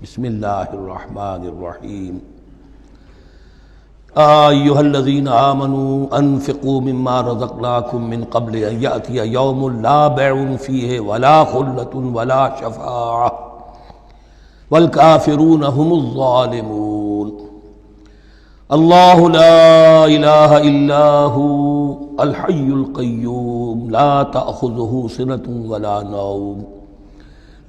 بسم اللہ الرحمن الرحیم ایھا الذین آمنوا انفقوا مما رزقناکم من قبل ان یأتی یوم لا بیع فیہ ولا خلۃ ولا شفاعۃ والکافرون هم الظالمون اللہ لا الہ الا هو الحی القیوم لا تأخذہ سنۃ ولا نوم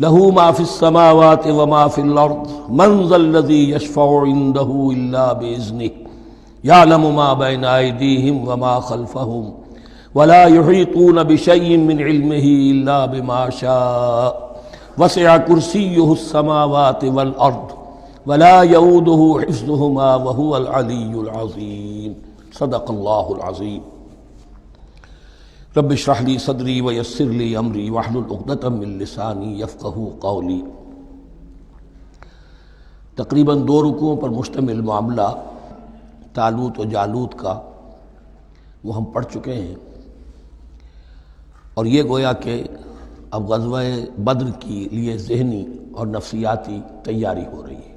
له ما في السماوات وما في الأرض من ذا الذي يشفع عنده إلا بإذنه يعلم ما بين أيديهم وما خلفهم ولا يحيطون بشيء من علمه إلا بما شاء وسع كرسيه السماوات والأرض ولا يؤوده حفظهما وهو العلي العظيم صدق الله العظيم رب اشرح لي صدری ویسر لي امری واحلل عقدۃ من لسانی یفقہوا قولی۔ تقریباً 2 رکوعوں پر مشتمل معاملہ طالوت و جالوت کا وہ ہم پڑھ چکے ہیں، اور یہ گویا کہ اب غزوہ بدر کے لیے ذہنی اور نفسیاتی تیاری ہو رہی ہے،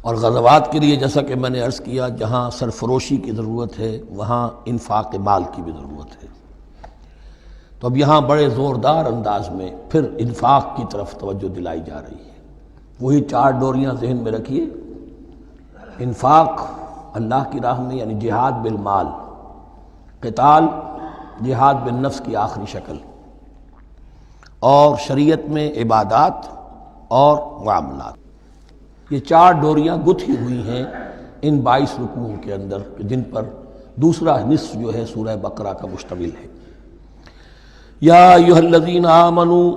اور غزوات کے لیے جیسا کہ میں نے عرض کیا جہاں سرفروشی کی ضرورت ہے وہاں انفاق مال کی بھی ضرورت ہے، تو اب یہاں بڑے زوردار انداز میں پھر انفاق کی طرف توجہ دلائی جا رہی ہے۔ وہی 4 ڈوریاں ذہن میں رکھیے، انفاق اللہ کی راہ میں یعنی جہاد بالمال، قتال جہاد بالنفس کی آخری شکل، اور شریعت میں عبادات اور معاملات، یہ 4 ڈوریاں گتھی ہوئی ہیں ان 22 رکوعوں کے اندر، جن پر دوسرا نصف جو ہے سورہ بقرہ کا مشتمل ہے۔ یا ایھا الذین آمنوا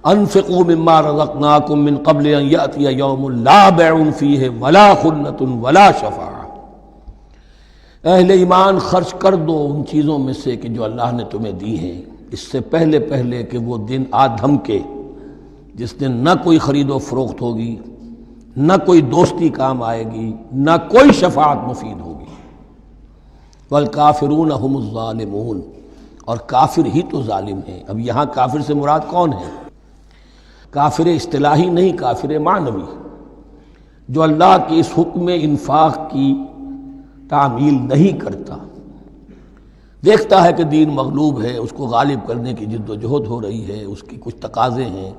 انفقوا مما رزقناکم من قبل ان یأتی یوم لا بیع فیہ ولا خلۃ ولا شفاعۃ، اہل ایمان خرچ کر دو ان چیزوں میں سے کہ جو اللہ نے تمہیں دی ہیں، اس سے پہلے کہ وہ دن آ دھمکے جس دن نہ کوئی خرید و فروخت ہوگی، نہ کوئی دوستی کام آئے گی، نہ کوئی شفاعت مفید ہوگی۔ والکافرون هم الظالمون، اور کافر ہی تو ظالم ہیں۔ اب یہاں کافر سے مراد کون ہے؟ کافر اصطلاحی نہیں، کافر معنوی، جو اللہ کے اس حکم انفاق کی تعمیل نہیں کرتا، دیکھتا ہے کہ دین مغلوب ہے، اس کو غالب کرنے کی جد و جہد ہو رہی ہے، اس کی کچھ تقاضے ہیں،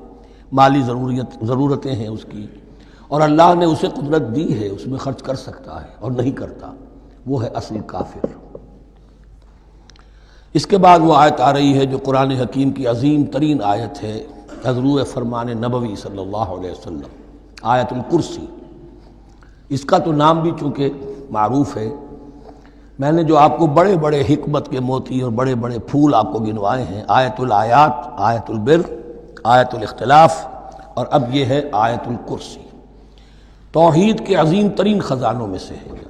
مالی ضرورتیں ہیں اس کی، اور اللہ نے اسے قدرت دی ہے، اس میں خرچ کر سکتا ہے اور نہیں کرتا، وہ ہے اصل کافر۔ اس کے بعد وہ آیت آ رہی ہے جو قرآن حکیم کی عظیم ترین آیت ہے، حضور فرمان نبوی صلی اللہ علیہ وسلم، آیت الکرسی۔ اس کا تو نام بھی چونکہ معروف ہے، میں نے جو آپ کو بڑے بڑے حکمت کے موتی اور بڑے بڑے پھول آپ کو گنوائے ہیں، آیت الآیات، آیت البر، آیت الاختلاف، اور اب یہ ہے آیت الکرسی، توحید کے عظیم ترین خزانوں میں سے ہے۔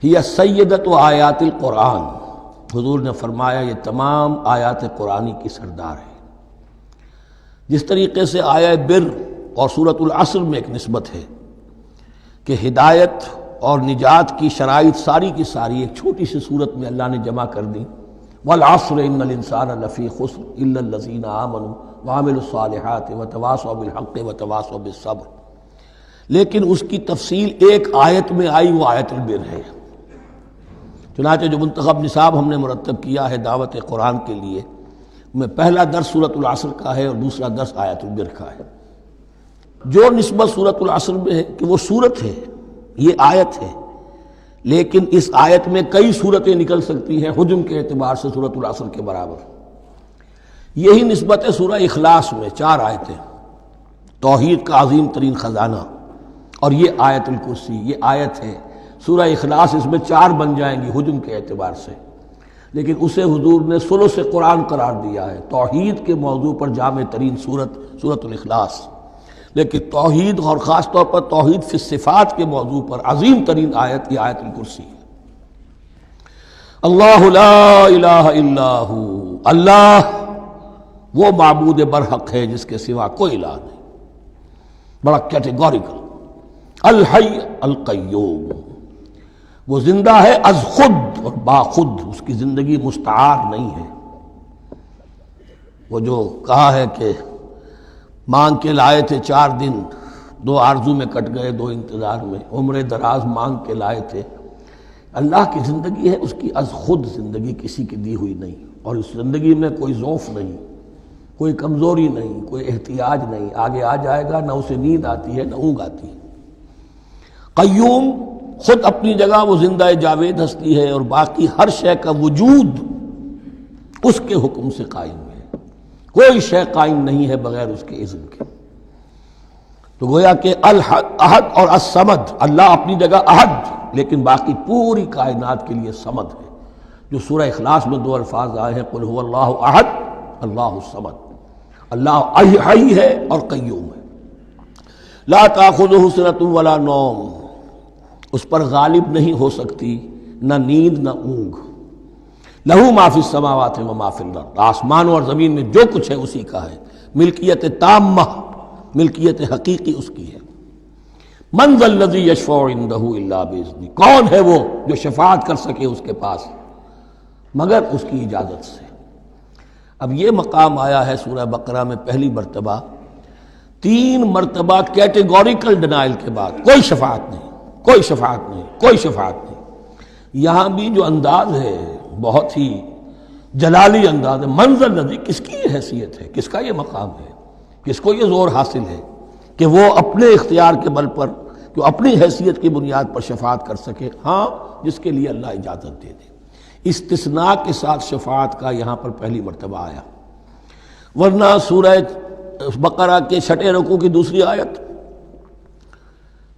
ہی سیدۃ آیات القرآن، حضور نے فرمایا یہ تمام آیات قرآنی کی سردار ہے۔ جس طریقے سے آیہ بر اور سورۃ العصر میں ایک نسبت ہے کہ ہدایت اور نجات کی شرائط ساری کی ساری ایک چھوٹی سی صورت میں اللہ نے جمع کر دی، والعصر ان الانسان لفی خسر الا الذین آمنوا وعملوا الصالحات وتواصوا بالحق وتواصوا بالصبر، لیکن اس کی تفصیل ایک آیت میں آئی، وہ آیت البر ہے۔ چنانچہ جو منتخب نصاب ہم نے مرتب کیا ہے دعوت قرآن کے لیے، میں پہلا درس سورۃ العصر کا ہے اور دوسرا درس آیت البر کا ہے۔ جو نسبت سورۃ العصر میں ہے کہ وہ سورت ہے، یہ آیت ہے، لیکن اس آیت میں کئی صورتیں نکل سکتی ہیں حجم کے اعتبار سے سورۃ العصر کے برابر۔ یہی نسبت ہے سورہ اخلاص میں، 4 آیتیں، توحید کا عظیم ترین خزانہ، اور یہ آیت الکرسی، یہ آیت ہے سورہ اخلاص، اس میں 4 بن جائیں گی حجم کے اعتبار سے، لیکن اسے حضور نے ثلث قرآن قرار دیا ہے، توحید کے موضوع پر جامع ترین سورۃ الاخلاص، لیکن توحید اور خاص طور پر توحید فی الصفات کے موضوع پر عظیم ترین آیت یہ آیت الکرسی ہے۔ اللہ لا الہ الا ہو، اللہ وہ معبود برحق ہے جس کے سوا کوئی الہ نہیں، بڑا کیٹیگوریکل۔ الحی القیوم، وہ زندہ ہے از خود اور باخود، اس کی زندگی مستعار نہیں ہے، وہ جو کہا ہے کہ مانگ کے لائے تھے 4 دن، 2 آرزو میں کٹ گئے، 2 انتظار میں، عمر دراز مانگ کے لائے تھے۔ اللہ کی زندگی ہے، اس کی از خود زندگی کسی کی دی ہوئی نہیں، اور اس زندگی میں کوئی ضعف نہیں، کوئی کمزوری نہیں، کوئی احتیاج نہیں۔ آگے آ جائے گا، نہ اسے نیند آتی ہے نہ اونگ آتی ہے۔ قیوم خود اپنی جگہ وہ زندہ جاوید ہستی ہے، اور باقی ہر شے کا وجود اس کے حکم سے قائم ہے، کوئی شے قائم نہیں ہے بغیر اس کے اذن کے۔ تو گویا کہ احد اور الصمد، اللہ اپنی جگہ احد، لیکن باقی پوری کائنات کے لیے صمد ہے، جو سورہ اخلاص میں 2 الفاظ آئے ہیں، قل هو اللہ احد اللہ الصمد۔ اللہ حی ہے اور قیوم ہے، لا تاخذہ سنۃ ولا نوم، اس پر غالب نہیں ہو سکتی نہ نیند نہ اونگ۔ لہو ما فی السماوات و ما فی الارض، آسمانوں اور زمین میں جو کچھ ہے اسی کا ہے، ملکیت تامہ، ملکیت حقیقی اس کی ہے۔ من ذا الذی یشفع عندہ الا باذنہ، کون ہے وہ جو شفاعت کر سکے اس کے پاس مگر اس کی اجازت سے۔ اب یہ مقام آیا ہے سورہ بقرہ میں پہلی مرتبہ، 3 مرتبہ کیٹیگوریکل ڈینائل کے بعد، کوئی شفاعت نہیں، کوئی شفاعت نہیں، کوئی شفاعت نہیں۔ یہاں بھی جو انداز ہے بہت ہی جلالی انداز ہے، منظر الذی، کس کی یہ حیثیت ہے، کس کا یہ مقام ہے، کس کو یہ زور حاصل ہے کہ وہ اپنے اختیار کے بل پر، جو اپنی حیثیت کی بنیاد پر شفاعت کر سکے؟ ہاں، جس کے لیے اللہ اجازت دے دے۔ استثناء کے ساتھ شفاعت کا یہاں پر پہلی مرتبہ آیا، ورنہ سورہ بقرہ کے 6 رکوع کی دوسری آیت،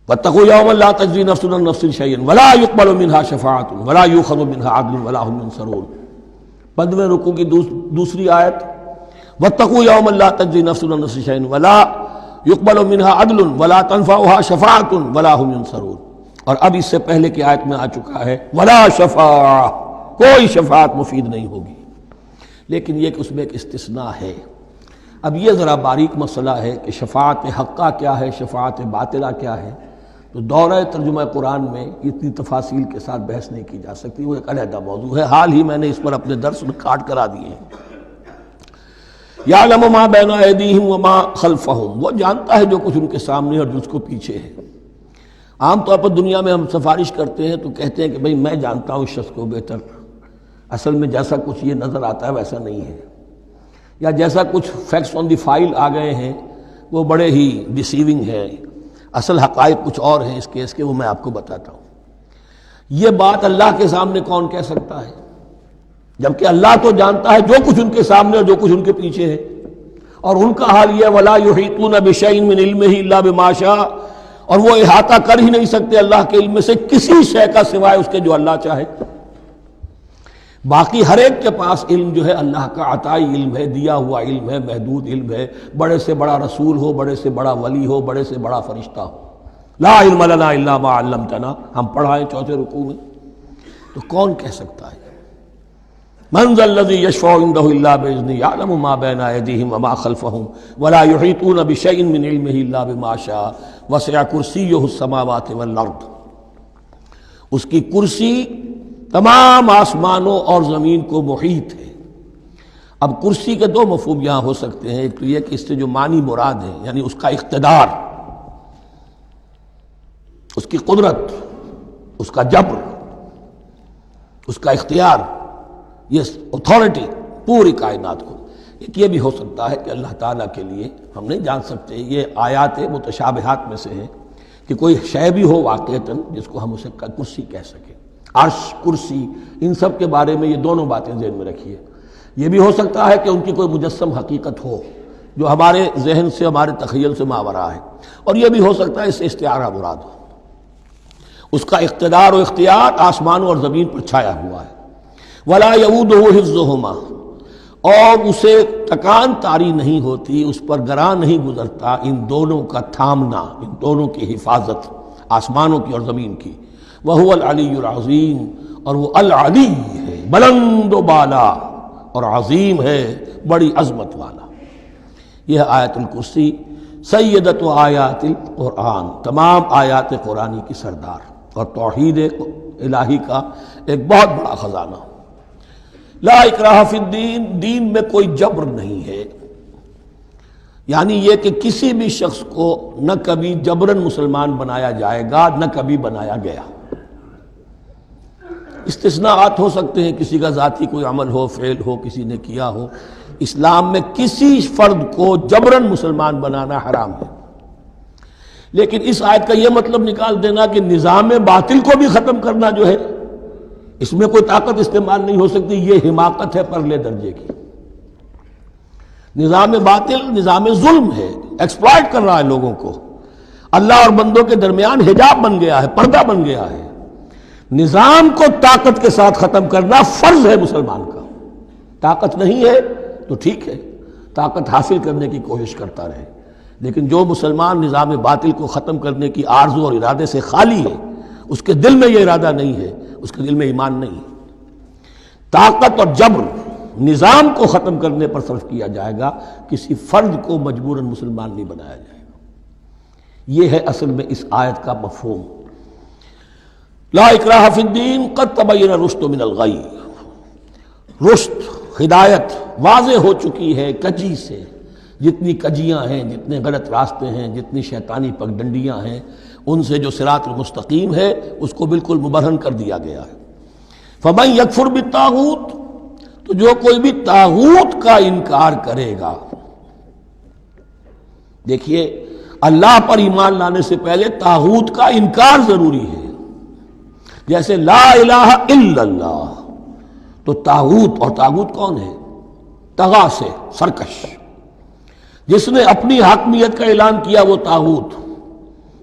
وَاتَّقُوا يَوْمًا لَا تَجْزِي نَفْسٌ عَن نَفْسٍ شَيْئًا وَلَا يُقْبَلُ مِنْهَا شَفَاعَةٌ وَلَا يُؤْخَذُ مِنْهَا عَدْلٌ وَلَا هُمْ يُنصَرُونَ۔ 15ویں رکوع کی دوسری آیت، وَاتَّقُوا يَوْمًا لَا تَجْزِي نَفْسٌ عَن نَفْسٍ شَيْئًا وَلَا يُقْبَلُ مِنْهَا عَدْلٌ وَلَا تَنفَعُهَا شَفَاعَةٌ وَلَا هُمْ يُنصَرُونَ۔ اور اب اس سے پہلے کی آیت میں آ چکا ہے وَلَا شَفَاعَةٌ، کوئی شفاعت مفید نہیں ہوگی، لیکن یہ کہ اس میں ایک استثناء ہے۔ اب یہ ذرا باریک مسئلہ ہے کہ شفاعت حقہ کیا ہے، شفاعت باطلہ کیا ہے، تو دورہ ترجمہ قرآن میں اتنی تفاصیل کے ساتھ بحث نہیں کی جا سکتی، وہ ایک علیحدہ موضوع ہے۔ حال ہی میں نے اس پر اپنے درس ریکارڈ کرا دیے ہیں۔ یعلم ما بین ایدیہم وما خلفہم، وہ جانتا ہے جو کچھ ان کے سامنے اور جو اس کو پیچھے ہے۔ عام طور پر دنیا میں ہم سفارش کرتے ہیں تو کہتے ہیں کہ بھئی میں جانتا ہوں اس شخص کو بہتر، اصل میں جیسا کچھ یہ نظر آتا ہے ویسا نہیں ہے، یا جیسا کچھ فیکٹس آن دی فائل آ گئے ہیں وہ بڑے ہی ڈیسیونگ ہے، اصل حقائق کچھ اور ہیں اس کیس کے، وہ میں آپ کو بتاتا ہوں۔ یہ بات اللہ کے سامنے کون کہہ سکتا ہے، جبکہ اللہ تو جانتا ہے جو کچھ ان کے سامنے اور جو کچھ ان کے پیچھے ہے، اور ان کا حال یہ وَلَا يُحِيطُونَ بِشَيْءٍ مِّنْ عِلْمِهِ إِلَّا بِمَا شَاءَ، اور وہ احاطہ کر ہی نہیں سکتے اللہ کے علم سے کسی شے کا سوائے اس کے جو اللہ چاہے۔ باقی ہر ایک کے پاس علم جو ہے اللہ کا عطائی علم ہے، دیا ہوا علم ہے، محدود علم ہے، بڑے سے بڑا رسول ہو، بڑے سے بڑا ولی ہو، بڑے سے بڑا فرشتہ ہو۔ لا علم لنا الا ما علمتنا، ہم پڑھائیں 4 رکوع میں، تو کون کہہ سکتا ہے؟ من ذا الذی یشفع عندہ الا باذنہ یعلم ما بین ایدیہم وما خلفہم ولا یحیطون بشیء من علمہ الا بما شاء وسع کرسیہ السماوات والارض، اس کی کرسی تمام آسمانوں اور زمین کو محیط ہے۔ اب کرسی کے 2 مفہوم یہاں ہو سکتے ہیں، ایک تو یہ کہ اس سے جو معنی مراد ہے یعنی اس کا اقتدار، اس کی قدرت، اس کا جبر، اس کا اختیار، یہ اتھارٹی پوری کائنات کو۔ ایک یہ بھی ہو سکتا ہے کہ اللہ تعالیٰ کے لیے ہم نہیں جان سکتے، یہ آیات متشابہات میں سے ہے کہ کوئی شے بھی ہو واقعتاً جس کو ہم اسے کرسی کہہ سکیں، عرش، کرسی، ان سب کے بارے میں یہ دونوں باتیں ذہن میں رکھیے۔ یہ بھی ہو سکتا ہے کہ ان کی کوئی مجسم حقیقت ہو جو ہمارے ذہن سے، ہمارے تخیل سے ماورا ہے، اور یہ بھی ہو سکتا ہے اس سے استعارہ مراد ہو، اس کا اقتدار و اختیار آسمانوں اور زمین پر چھایا ہوا ہے۔ ولا یؤودہ حفظہما، اور اسے تکان طاری نہیں ہوتی، اس پر گراں نہیں گزرتا ان دونوں کا تھامنا، ان دونوں کی حفاظت، آسمانوں کی اور زمین کی۔ وہو العلی العظیم، اور وہ العلی ہے، بلند و بالا، اور عظیم ہے، بڑی عظمت والا۔ یہ آیت الکرسی سیدۃ آیات القرآن، تمام آیات قرآنی کی سردار، اور توحید الہی کا ایک بہت بڑا خزانہ۔ لا اکراہ فی الدین، دین میں کوئی جبر نہیں ہے، یعنی یہ کہ کسی بھی شخص کو نہ کبھی جبراً مسلمان بنایا جائے گا نہ کبھی بنایا گیا۔ استثناءات ہو سکتے ہیں، کسی کا ذاتی کوئی عمل ہو، فعل ہو، کسی نے کیا ہو۔ اسلام میں کسی فرد کو جبراً مسلمان بنانا حرام ہے، لیکن اس آیت کا یہ مطلب نکال دینا کہ نظام باطل کو بھی ختم کرنا جو ہے اس میں کوئی طاقت استعمال نہیں ہو سکتی، یہ حماقت ہے پرلے درجے کی۔ نظام باطل نظام ظلم ہے، ایکسپلائٹ کر رہا ہے لوگوں کو، اللہ اور بندوں کے درمیان حجاب بن گیا ہے، پردہ بن گیا ہے۔ نظام کو طاقت کے ساتھ ختم کرنا فرض ہے مسلمان کا۔ طاقت نہیں ہے تو ٹھیک ہے، طاقت حاصل کرنے کی کوشش کرتا رہے، لیکن جو مسلمان نظام باطل کو ختم کرنے کی آرزو اور ارادے سے خالی ہے، اس کے دل میں یہ ارادہ نہیں ہے، اس کے دل میں ایمان نہیں ہے۔ طاقت اور جبر نظام کو ختم کرنے پر صرف کیا جائے گا، کسی فرد کو مجبوراً مسلمان نہیں بنایا جائے گا۔ یہ ہے اصل میں اس آیت کا مفہوم۔ لا اکراہ فی الدین قد تبین الرشد من الغی، رشد ہدایت واضح ہو چکی ہے کجی سے، جتنی کجیاں ہیں، جتنے غلط راستے ہیں، جتنی شیطانی پگڈنڈیاں ہیں، ان سے جو صراط المستقیم ہے اس کو بالکل مبرہن کر دیا گیا ہے۔ فمن یکفر بالطاغوت، تو جو کوئی بھی طاغوت کا انکار کرے گا، دیکھیے اللہ پر ایمان لانے سے پہلے طاغوت کا انکار ضروری ہے۔ جیسے لا الہ الا اللہ، تو طاغوت، اور طاغوت کون ہے؟ طغا سے سرکش، جس نے اپنی حاکمیت کا اعلان کیا وہ طاغوت،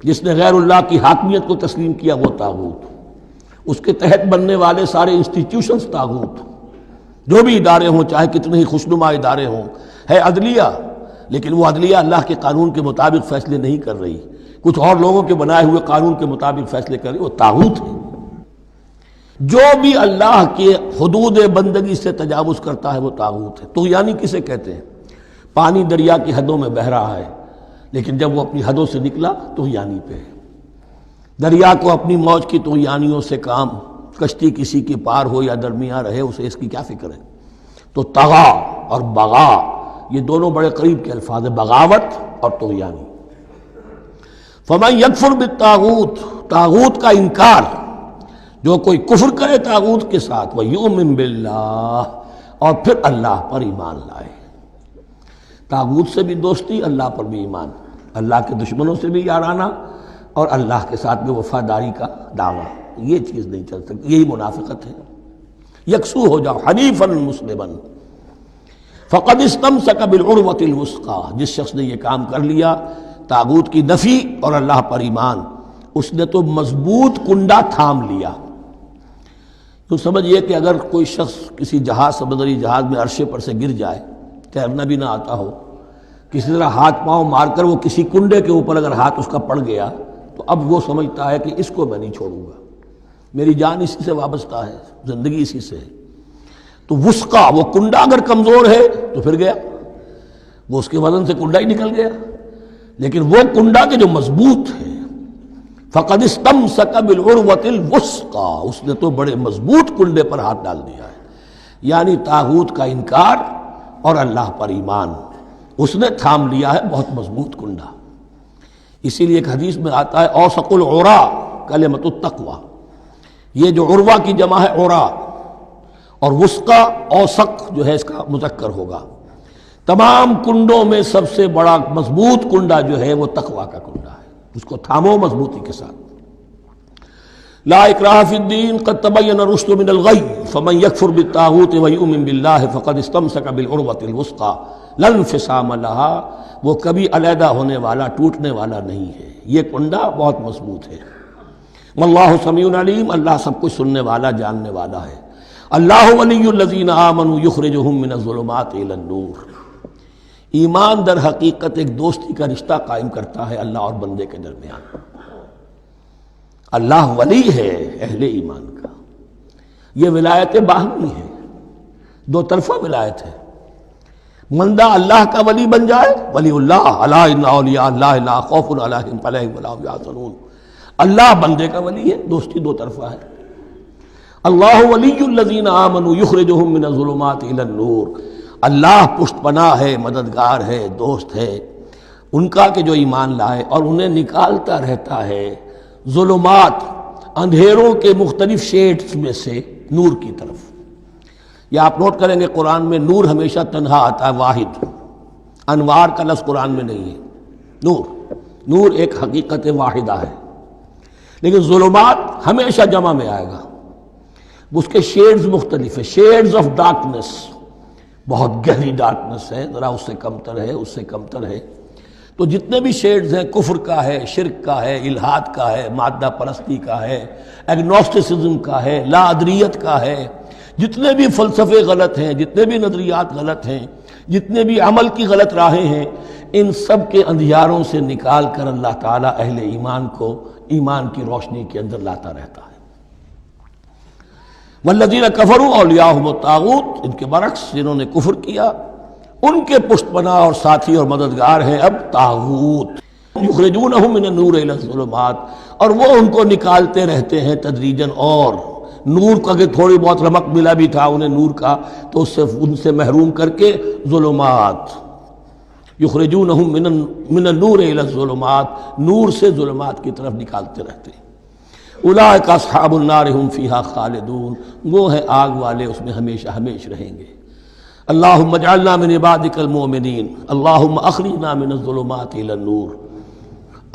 جس نے غیر اللہ کی حاکمیت کو تسلیم کیا وہ طاغوت، اس کے تحت بننے والے سارے انسٹیٹیوشنز طاغوت، جو بھی ادارے ہوں، چاہے کتنے ہی خوشنما ادارے ہوں۔ ہے عدلیہ، لیکن وہ عدلیہ اللہ کے قانون کے مطابق فیصلے نہیں کر رہی، کچھ اور لوگوں کے بنائے ہوئے قانون کے مطابق فیصلے کر رہی، وہ طاغوت ہے۔ جو بھی اللہ کے حدود بندگی سے تجاوز کرتا ہے وہ طاغوت ہے۔ طغیانی کسے کہتے ہیں؟ پانی دریا کی حدوں میں بہہ رہا ہے، لیکن جب وہ اپنی حدوں سے نکلا طغیانی پہ ہے۔ دریا کو اپنی موج کی طغیانیوں سے کام، کشتی کسی کے پار ہو یا درمیان رہے اسے اس کی کیا فکر ہے؟ تو طغا اور بغا یہ دونوں بڑے قریب کے الفاظ ہیں، بغاوت اور طغیانی۔ فمن یکفر بالطاغوت، طاغوت کا انکار، جو کوئی کفر کرے طاغوت کے ساتھ، وَیُؤْمِن بِاللَّهِ، اور پھر اللہ پر ایمان لائے۔ طاغوت سے بھی دوستی، اللہ پر بھی ایمان، اللہ کے دشمنوں سے بھی یارانہ، اور اللہ کے ساتھ بھی وفاداری کا دعویٰ، یہ چیز نہیں چل سکتی، یہی منافقت ہے۔ یکسو ہو جاؤ، حنیفا مسلما، فقد استمسک بالعروۃ الوثقی، جس شخص نے یہ کام کر لیا، طاغوت کی نفی اور اللہ پر ایمان، اس نے تو مضبوط کنڈا تھام لیا۔ تو سمجھئے کہ اگر کوئی شخص کسی جہاز، سمندری جہاز میں عرشے پر سے گر جائے، تیرنا بھی نہ آتا ہو، کسی طرح ہاتھ پاؤں مار کر وہ کسی کنڈے کے اوپر اگر ہاتھ اس کا پڑ گیا، تو اب وہ سمجھتا ہے کہ اس کو میں نہیں چھوڑوں گا، میری جان اسی سے وابستہ ہے، زندگی اسی سے ہے۔ تو وثقہ، وہ کنڈا اگر کمزور ہے تو پھر گیا، وہ اس کے وزن سے کنڈا ہی نکل گیا، لیکن وہ کنڈا کہ جو مضبوط ہے، فقد استمسک بالعروۃ الوثقی، اس نے تو بڑے مضبوط کنڈے پر ہاتھ ڈال دیا ہے، یعنی طاغوت کا انکار اور اللہ پر ایمان، اس نے تھام لیا ہے بہت مضبوط کنڈا۔ اسی لیے ایک حدیث میں آتا ہے اوثق العرا کلمۃ التقوی، یہ جو عروہ کی جمع ہے عرا، اور وثقہ اوثق جو ہے اس کا مذکر ہوگا۔ تمام کنڈوں میں سب سے بڑا مضبوط کنڈا جو ہے وہ تقوی کا کنڈا ہے، اس کو تھامو مضبوطی کے ساتھ۔ لا اکراہ فی الدین قد تبین الرشد من الغی فمن یکفر بالطاغوت ویؤمن باللہ فقد استمسک بالعروۃ الوثقی لا انفصام لها، وہ کبھی علیحدہ ہونے والا، ٹوٹنے والا نہیں ہے، یہ کنڈا بہت مضبوط ہے۔ واللہ سمیع علیم، اللہ سب کچھ سننے والا، جاننے والا ہے۔ اللہ ولی الذین آمنوا یخرجہم من الظلمات الی النور، ایمان در حقیقت ایک دوستی کا رشتہ قائم کرتا ہے اللہ اور بندے کے درمیان۔ اللہ ولی ہے اہل ایمان کا، یہ ولایت باہمی ہے، دو طرفہ ولایت ہے۔ بندہ اللہ کا ولی بن جائے، ولی اللہ، الا ان اولیاء اللہ لا خوف علیہم ولا هم يحزنون، اللہ بندے کا ولی ہے، دوستی دو طرفہ ہے۔ اللہ ولی الذین آمنوا یخرجہم من الظلمات الی النور، اللہ پشت پناہ ہے، مددگار ہے، دوست ہے ان کا کہ جو ایمان لائے اور انہیں نکالتا رہتا ہے ظلمات، اندھیروں کے مختلف شیڈز میں سے نور کی طرف۔ یہ آپ نوٹ کریں گے قرآن میں نور ہمیشہ تنہا آتا ہے، واحد، انوار کا لفظ قرآن میں نہیں ہے۔ نور ایک حقیقت واحدہ ہے، لیکن ظلمات ہمیشہ جمع میں آئے گا، اس کے شیڈز مختلف ہیں، شیڈز آف ڈارکنس، بہت گہری ڈارکنس ہے، ذرا اس سے کمتر ہے، اس سے کمتر ہے۔ تو جتنے بھی شیڈز ہیں، کفر کا ہے، شرک کا ہے، الحاد کا ہے، مادہ پرستی کا ہے، ایگنوسٹسزم کا ہے، لا ادریت کا ہے، جتنے بھی فلسفے غلط ہیں، جتنے بھی نظریات غلط ہیں، جتنے بھی عمل کی غلط راہیں ہیں، ان سب کے اندھیاروں سے نکال کر اللہ تعالیٰ اہل ایمان کو ایمان کی روشنی کے اندر لاتا رہتا ہے۔ والذین کفروا اولیاءہم الطاغوت، ان کے برعکس جنہوں نے کفر کیا ان کے پشت پناہ اور ساتھی اور مددگار ہیں اب طاغوت، یخرجونہم من النور الی الظلمات، اور وہ ان کو نکالتے رہتے ہیں تدریجاً، اور نور کا کہ تھوڑی بہت رمق ملا بھی تھا انہیں نور کا تو ان سے محروم کر کے ظلمات، یخرجونہم من النور الی الظلمات، نور سے ظلمات کی طرف نکالتے رہتے ہیں۔ اولئک اصحاب النار هم فیہا خالدون، وہ ہیں آگ والے، اس میں ہمیشہ ہمیش رہیں گے۔ اللہم اجعلنا من عبادک المؤمنین، اللہم اخرجنا من الظلمات الی النور،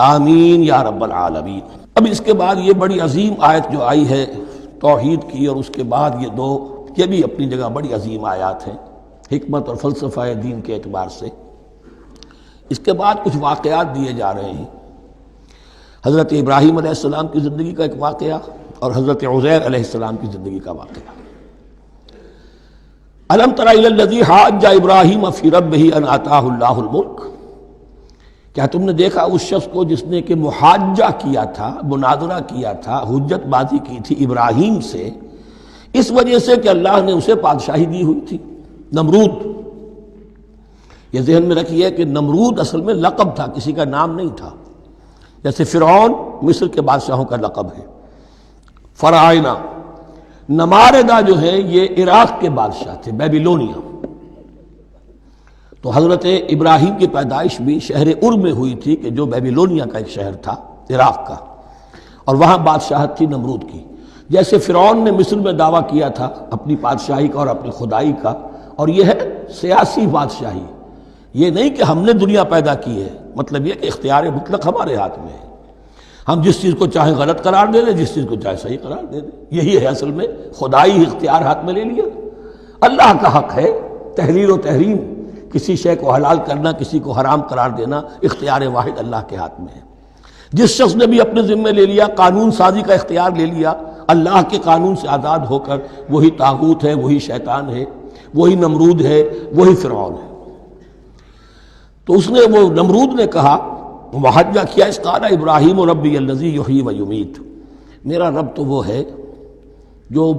آمین یا رب العالمین۔ اب اس کے بعد یہ بڑی عظیم آیت جو آئی ہے توحید کی، اور اس کے بعد یہ دو، یہ بھی اپنی جگہ بڑی عظیم آیات ہیں حکمت اور فلسفہ دین کے اعتبار سے۔ اس کے بعد کچھ واقعات دیے جا رہے ہیں، حضرت ابراہیم علیہ السلام کی زندگی کا ایک واقعہ اور حضرت عزیر علیہ السلام کی زندگی کا واقعہ۔ الم تر الی الذی حاج ابراہیم فی ربہ ان آتاہ اللہ الملک، کیا تم نے دیکھا اس شخص کو جس نے کہ محاجہ کیا تھا، مناظرہ کیا تھا، حجت بازی کی تھی ابراہیم سے، اس وجہ سے کہ اللہ نے اسے بادشاہی دی ہوئی تھی۔ نمرود، یہ ذہن میں رکھیے کہ نمرود اصل میں لقب تھا، کسی کا نام نہیں تھا، جیسے فرعون مصر کے بادشاہوں کا لقب ہے، فرعونہ، نماردہ جو ہے یہ عراق کے بادشاہ تھے، بیبیلونیا۔ تو حضرت ابراہیم کی پیدائش بھی شہر ار میں ہوئی تھی کہ جو بیبیلونیا کا ایک شہر تھا عراق کا، اور وہاں بادشاہت تھی نمرود کی۔ جیسے فرعون نے مصر میں دعویٰ کیا تھا اپنی بادشاہی کا اور اپنی خدائی کا، اور یہ ہے سیاسی بادشاہی، یہ نہیں کہ ہم نے دنیا پیدا کی ہے، مطلب یہ کہ اختیار مطلق ہمارے ہاتھ میں ہے، ہم جس چیز کو چاہیں غلط قرار دے دیں، جس چیز کو چاہے صحیح قرار دے دیں، یہی ہے اصل میں خدائی اختیار ہاتھ میں لے لیا۔ اللہ کا حق ہے تحلیل و تحریم، کسی شے کو حلال کرنا، کسی کو حرام قرار دینا، اختیار واحد اللہ کے ہاتھ میں ہے۔ جس شخص نے بھی اپنے ذمے لے لیا، قانون سازی کا اختیار لے لیا اللہ کے قانون سے آزاد ہو کر، وہی طاغوت ہے، وہی شیطان ہے، وہی نمرود ہے، وہی فرعون ہے۔ تو اس نے، وہ نمرود نے کہا، محاجہ کیا، اس قال ابراہیم ربی الذی یحیی و یمیت، میرا رب تو وہ ہے جو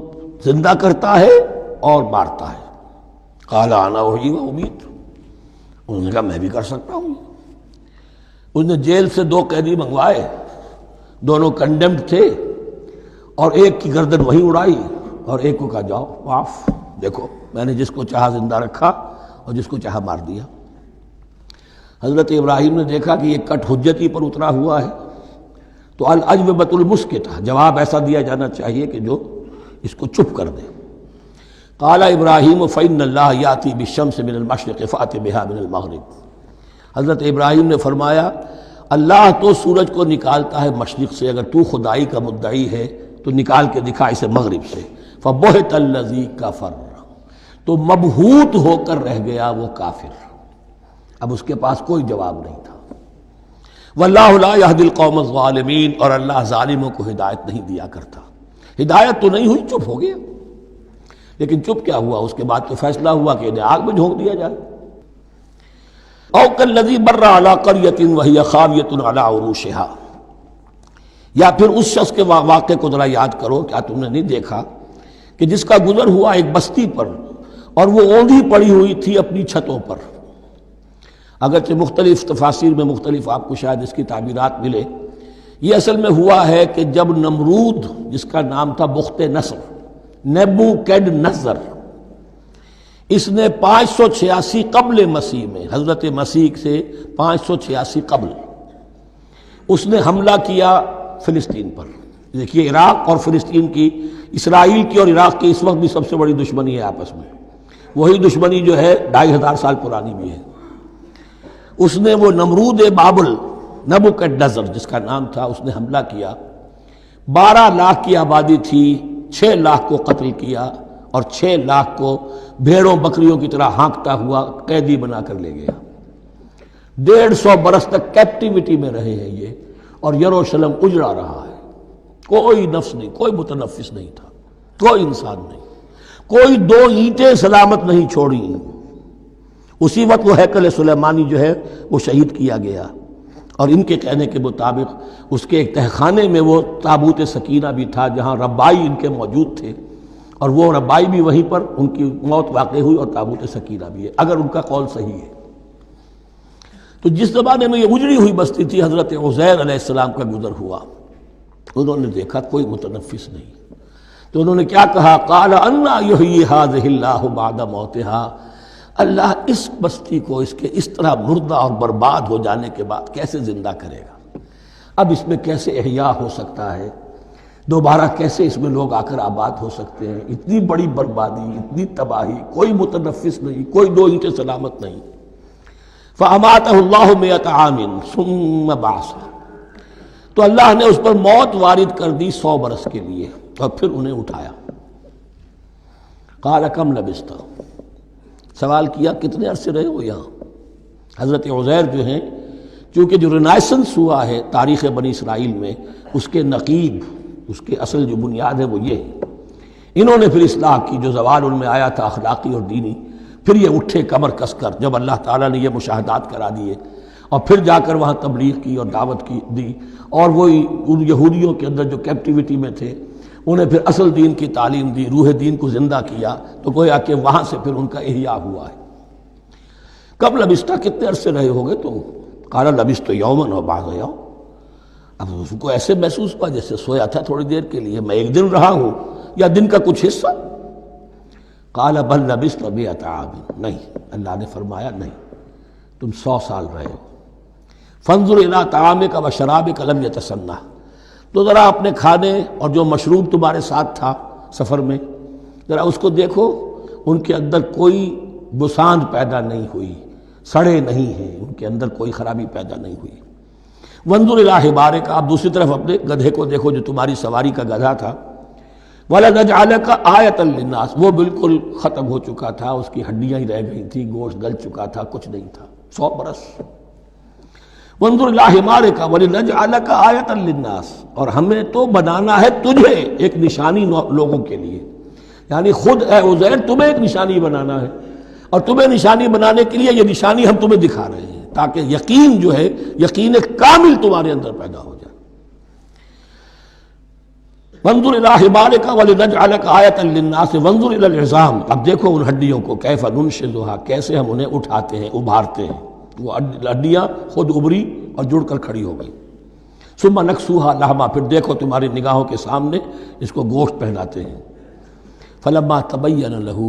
زندہ کرتا ہے اور مارتا ہے۔ قال انا احیی و امیت، انہوں نے کہا میں بھی کر سکتا ہوں۔ اس نے جیل سے 2 قیدی منگوائے، دونوں کنڈیمڈ تھے، اور ایک کی گردن وہیں اڑائی اور ایک کو کہا جاؤ معاف، دیکھو میں نے جس کو چاہا زندہ رکھا اور جس کو چاہا مار دیا۔ حضرت ابراہیم نے دیکھا کہ یہ کٹ حجتی پر اترا ہوا ہے، تو الاجوبۃ المسکتہ، جواب ایسا دیا جانا چاہیے کہ جو اس کو چپ کر دے۔ قال ابراہیم فإن اللہ یاتی بالشمس من المشرق فأت بها من المغرب، حضرت ابراہیم نے فرمایا اللہ تو سورج کو نکالتا ہے مشرق سے، اگر تو خدائی کا مدعی ہے تو نکال کے دکھا اسے مغرب سے۔ فبہت الذی کفر، تو مبہوت ہو کر رہ گیا وہ کافر، اب اس کے پاس کوئی جواب نہیں تھا۔ واللہ لا یہدی القوم الظالمین، اور اللہ ظالموں کو ہدایت نہیں دیا کرتا۔ ہدایت تو نہیں ہوئی، چپ ہو گیا، لیکن چپ کیا ہوا، اس کے بعد تو فیصلہ ہوا کہ انہیں آگ میں جھونک دیا جائے۔ او کالذی مر علی قریۃ وہی خاویۃ علی عروشہا، یا پھر اس شخص کے واقعے کو ذرا یاد کرو، کیا تم نے نہیں دیکھا کہ جس کا گزر ہوا ایک بستی پر اور وہ اوندھی پڑی ہوئی تھی اپنی چھتوں پر۔ اگرچہ مختلف تفاسیر میں مختلف آپ کو شاید اس کی تعبیرات ملے، یہ اصل میں ہوا ہے کہ جب نمرود، جس کا نام تھا بخت نصر، نیبوکیڈنزر، اس نے 586 قبل مسیح میں، حضرت مسیح سے 586 قبل اس نے حملہ کیا فلسطین پر۔ دیکھیے عراق اور فلسطین کی، اسرائیل کی اور عراق کی اس وقت بھی سب سے بڑی دشمنی ہے آپس میں، وہی دشمنی جو ہے 2500 سال پرانی بھی ہے۔ اس نے وہ نمرود بابل، نیبوکیڈنزر جس کا نام تھا، اس نے حملہ کیا، 12 لاکھ کی آبادی تھی، 6 لاکھ کو قتل کیا اور 6 لاکھ کو بھیڑوں بکریوں کی طرح ہانکتا ہوا قیدی بنا کر لے گیا۔ 150 برس تک کیپٹیوٹی میں رہے ہیں یہ، اور یروشلم اجڑا رہا ہے، کوئی نفس نہیں، کوئی متنفس نہیں تھا، کوئی انسان نہیں، کوئی 2 اینٹیں سلامت نہیں چھوڑی۔ اسی وقت وہ ہیکل سلیمانی جو ہے وہ شہید کیا گیا، اور ان کے کہنے کے مطابق اس کے ایک تہخانے میں وہ تابوت سکینہ بھی تھا جہاں ربائی ان کے موجود تھے، اور وہ ربائی بھی وہیں پر ان کی موت واقع ہوئی، اور تابوت سکینہ بھی ہے اگر ان کا قول صحیح ہے۔ تو جس زمانے میں یہ اجڑی ہوئی بستی تھی، حضرت عزیر علیہ السلام کا گزر ہوا، انہوں نے دیکھا کوئی متنفس نہیں، تو انہوں نے کیا کہا، قال انا یحیی ھذہ اللہ بعد موتہا، اللہ اس بستی کو اس کے اس طرح مردہ اور برباد ہو جانے کے بعد کیسے زندہ کرے گا؟ اب اس میں کیسے احیاء ہو سکتا ہے؟ دوبارہ کیسے اس میں لوگ آ کر آباد ہو سکتے ہیں؟ اتنی بڑی بربادی، اتنی تباہی، کوئی متنفس نہیں، کوئی 2 اینٹیں سلامت نہیں۔ فَأَمَاتَهُ اللَّهُ مِئَةَ عَامٍ ثُمَّ بَعَثَهُ، تو اللہ نے اس پر موت وارد کر دی 100 برس کے لیے، اور پھر انہیں اٹھایا۔ قَالَ كَمْ لَبِثْتَ، سوال کیا کتنے عرصے رہے ہو یہاں؟ حضرت عزیر جو ہیں، چونکہ جو رینائسنس ہوا ہے تاریخ بنی اسرائیل میں، اس کے نقیب، اس کے اصل جو بنیاد ہے وہ یہ ہے۔ انہوں نے پھر اصلاح کی، جو زوال ان میں آیا تھا اخلاقی اور دینی، پھر یہ اٹھے کمر کس کر، جب اللہ تعالیٰ نے یہ مشاہدات کرا دیے، اور پھر جا کر وہاں تبلیغ کی اور دعوت کی دی، اور وہی ان یہودیوں کے اندر جو کیپٹیوٹی میں تھے انہیں پھر اصل دین کی تعلیم دی، روح دین کو زندہ کیا، تو گویا کہ وہاں سے پھر ان کا احیاء ہوا ہے۔ کب لبثت، کتنے عرصے رہے ہوگے تم؟ قال لبثت یوما و بعض یوم، اب اس کو ایسے محسوس ہوا جیسے سویا تھا تھوڑی دیر کے لیے، میں 1 دن رہا ہوں یا دن کا کچھ حصہ۔ قال بل لبثت 100 عام، نہیں، اللہ نے فرمایا نہیں، تم 100 سال رہے ہو۔ فانظر الی طعامک و شرابک لم یتسنہ، تو ذرا اپنے کھانے اور جو مشروب تمہارے ساتھ تھا سفر میں، ذرا اس کو دیکھو، ان کے اندر کوئی بساند پیدا نہیں ہوئی، سڑے نہیں ہیں، ان کے اندر کوئی خرابی پیدا نہیں ہوئی۔ وانظر الی حمارک، آپ دوسری طرف اپنے گدھے کو دیکھو جو تمہاری سواری کا گدھا تھا، وَلَنَجْعَلَكَ آیَةً لِلنَّاسِ، وہ بالکل ختم ہو چکا تھا، اس کی ہڈیاں ہی رہ گئی تھیں، گوشت گل چکا تھا، کچھ نہیں تھا، 100 برس۔ وانظر الی حمارک وَلِنَجْعَلَكَ آیَةً لِلنَّاسِ، اور ہمیں تو بنانا ہے تجھے ایک نشانی لوگوں کے لیے، یعنی خود اے عزیر تمہیں ایک نشانی بنانا ہے، اور تمہیں نشانی بنانے کے لیے یہ نشانی ہم تمہیں دکھا رہے ہیں، تاکہ یقین جو ہے، یقین کامل تمہارے اندر پیدا ہو جائے۔ وانظر الی حمارک ولنجعلک آیۃ للناس وانظر الی العظام، اب دیکھو ان ہڈیوں کو، کیف ننشزھا، کیسے ہم انہیں اٹھاتے ہیں، ابھارتے ہیں، وہ ہڈیاں خود ابری اور جڑ کر کھڑی ہو گئی۔ ثم نکسوھا لحما، پھر دیکھو تمہاری نگاہوں کے سامنے اس کو گوشت پہناتے ہیں۔ فلما تبین لہ،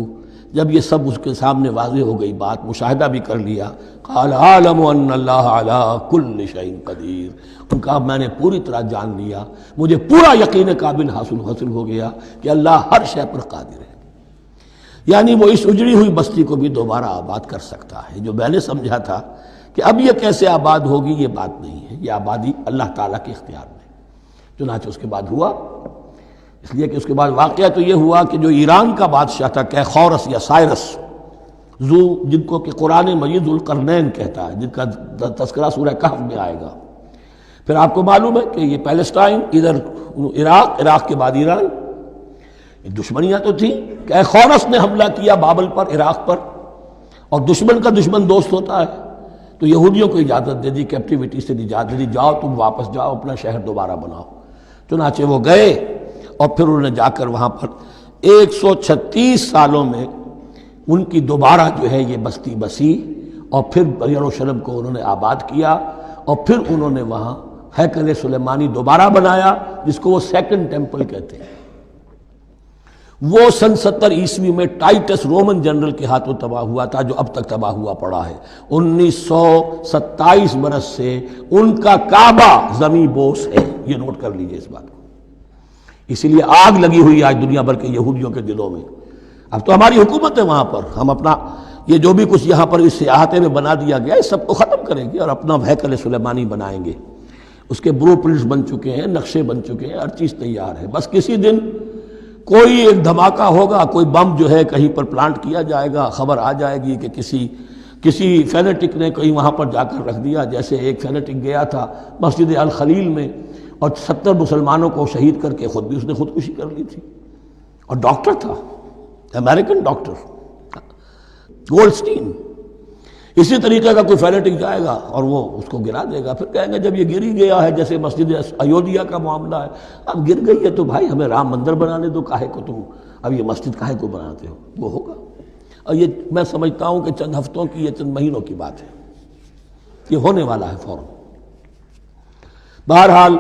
جب یہ سب اس کے سامنے واضح ہو گئی بات، مشاہدہ بھی کر لیا، قال اعلم ان اللہ علی کل شیء قدیر، ان کا میں نے پوری طرح جان لیا، مجھے پورا یقین قابل حاصل ہو گیا کہ اللہ ہر شے پر قادر ہے، یعنی وہ اس اجڑی ہوئی بستی کو بھی دوبارہ آباد کر سکتا ہے۔ جو میں نے سمجھا تھا کہ اب یہ کیسے آباد ہوگی، یہ بات نہیں ہے، یہ آبادی اللہ تعالیٰ کے اختیار میں۔ چنانچہ اس کے بعد ہوا، اس لیے کہ اس کے بعد واقعہ تو یہ ہوا کہ جو ایران کا بادشاہ تھا کیخورس یا سائرس، جن کو کہ قرآن مجید ذوالقرنین کہتا ہے، جن کا تذکرہ سورہ کہف میں آئے گا۔ پھر آپ کو معلوم ہے کہ یہ پیلسٹائن، ادھر عراق کے بعد ایران، دشمنیاں تو تھیں۔ کیخورس نے حملہ کیا بابل پر، عراق پر، اور دشمن کا دشمن دوست ہوتا ہے، تو یہودیوں کو اجازت دے دی، کیپٹیوٹی سے نجات دے دی، جاؤ تم واپس جاؤ، اپنا شہر دوبارہ بناؤ۔ چنانچہ وہ گئے، اور پھر انہوں نے جا کر وہاں پر 136 سالوں میں ان کی دوبارہ جو ہے یہ بستی بسی، اور پھر یروشلم کو انہوں نے آباد کیا، اور پھر انہوں نے وہاں ہیکل سلیمانی دوبارہ بنایا، جس کو وہ سیکنڈ ٹیمپل کہتے ہیں۔ وہ سن 70 عیسوی میں ٹائٹس رومن جنرل کے ہاتھوں تباہ ہوا تھا، جو اب تک تباہ ہوا پڑا ہے۔ 1927 برس سے ان کا کعبہ زمیں بوس ہے، یہ نوٹ کر لیجئے اس بات کو۔ اسی لیے آگ لگی ہوئی آج دنیا بھر کے یہودیوں کے دلوں میں۔ اب تو ہماری حکومت ہے وہاں پر، ہم اپنا یہ جو بھی کچھ یہاں پر اس احاطے میں بنا دیا گیا اس سب کو ختم کریں گے اور اپنا ہیکل سلیمانی بنائیں گے۔ اس کے بلو پرنٹس بن چکے ہیں، نقشے بن چکے ہیں، ہر چیز تیار ہے۔ بس کسی دن کوئی ایک دھماکہ ہوگا، کوئی بم جو ہے کہیں پر پلانٹ کیا جائے گا، خبر آ جائے گی کہ کسی فینیٹک نے کہیں وہاں پر جا کر رکھ دیا، جیسے ایک فینیٹک گیا تھا مسجد الخلیل میں اور 70 مسلمانوں کو شہید کر کے خود بھی اس نے خودکشی کر لی تھی، اور ڈاکٹر تھا، امریکن ڈاکٹر گولڈ سٹین۔ اسی طریقے کا کوئی فینیٹک جائے گا اور وہ اس کو گرا دے گا، پھر کہیں گے جب یہ گر ہی گیا ہے، جیسے مسجد ایودھیا کا معاملہ ہے، اب گر گئی ہے تو بھائی ہمیں رام مندر بنانے دو، کاہے کو تم اب یہ مسجد کاہے کو بناتے ہو؟ وہ ہوگا، اور یہ میں سمجھتا ہوں کہ چند ہفتوں کی، یہ چند مہینوں کی بات ہے، یہ ہونے والا ہے فوراً۔ بہرحال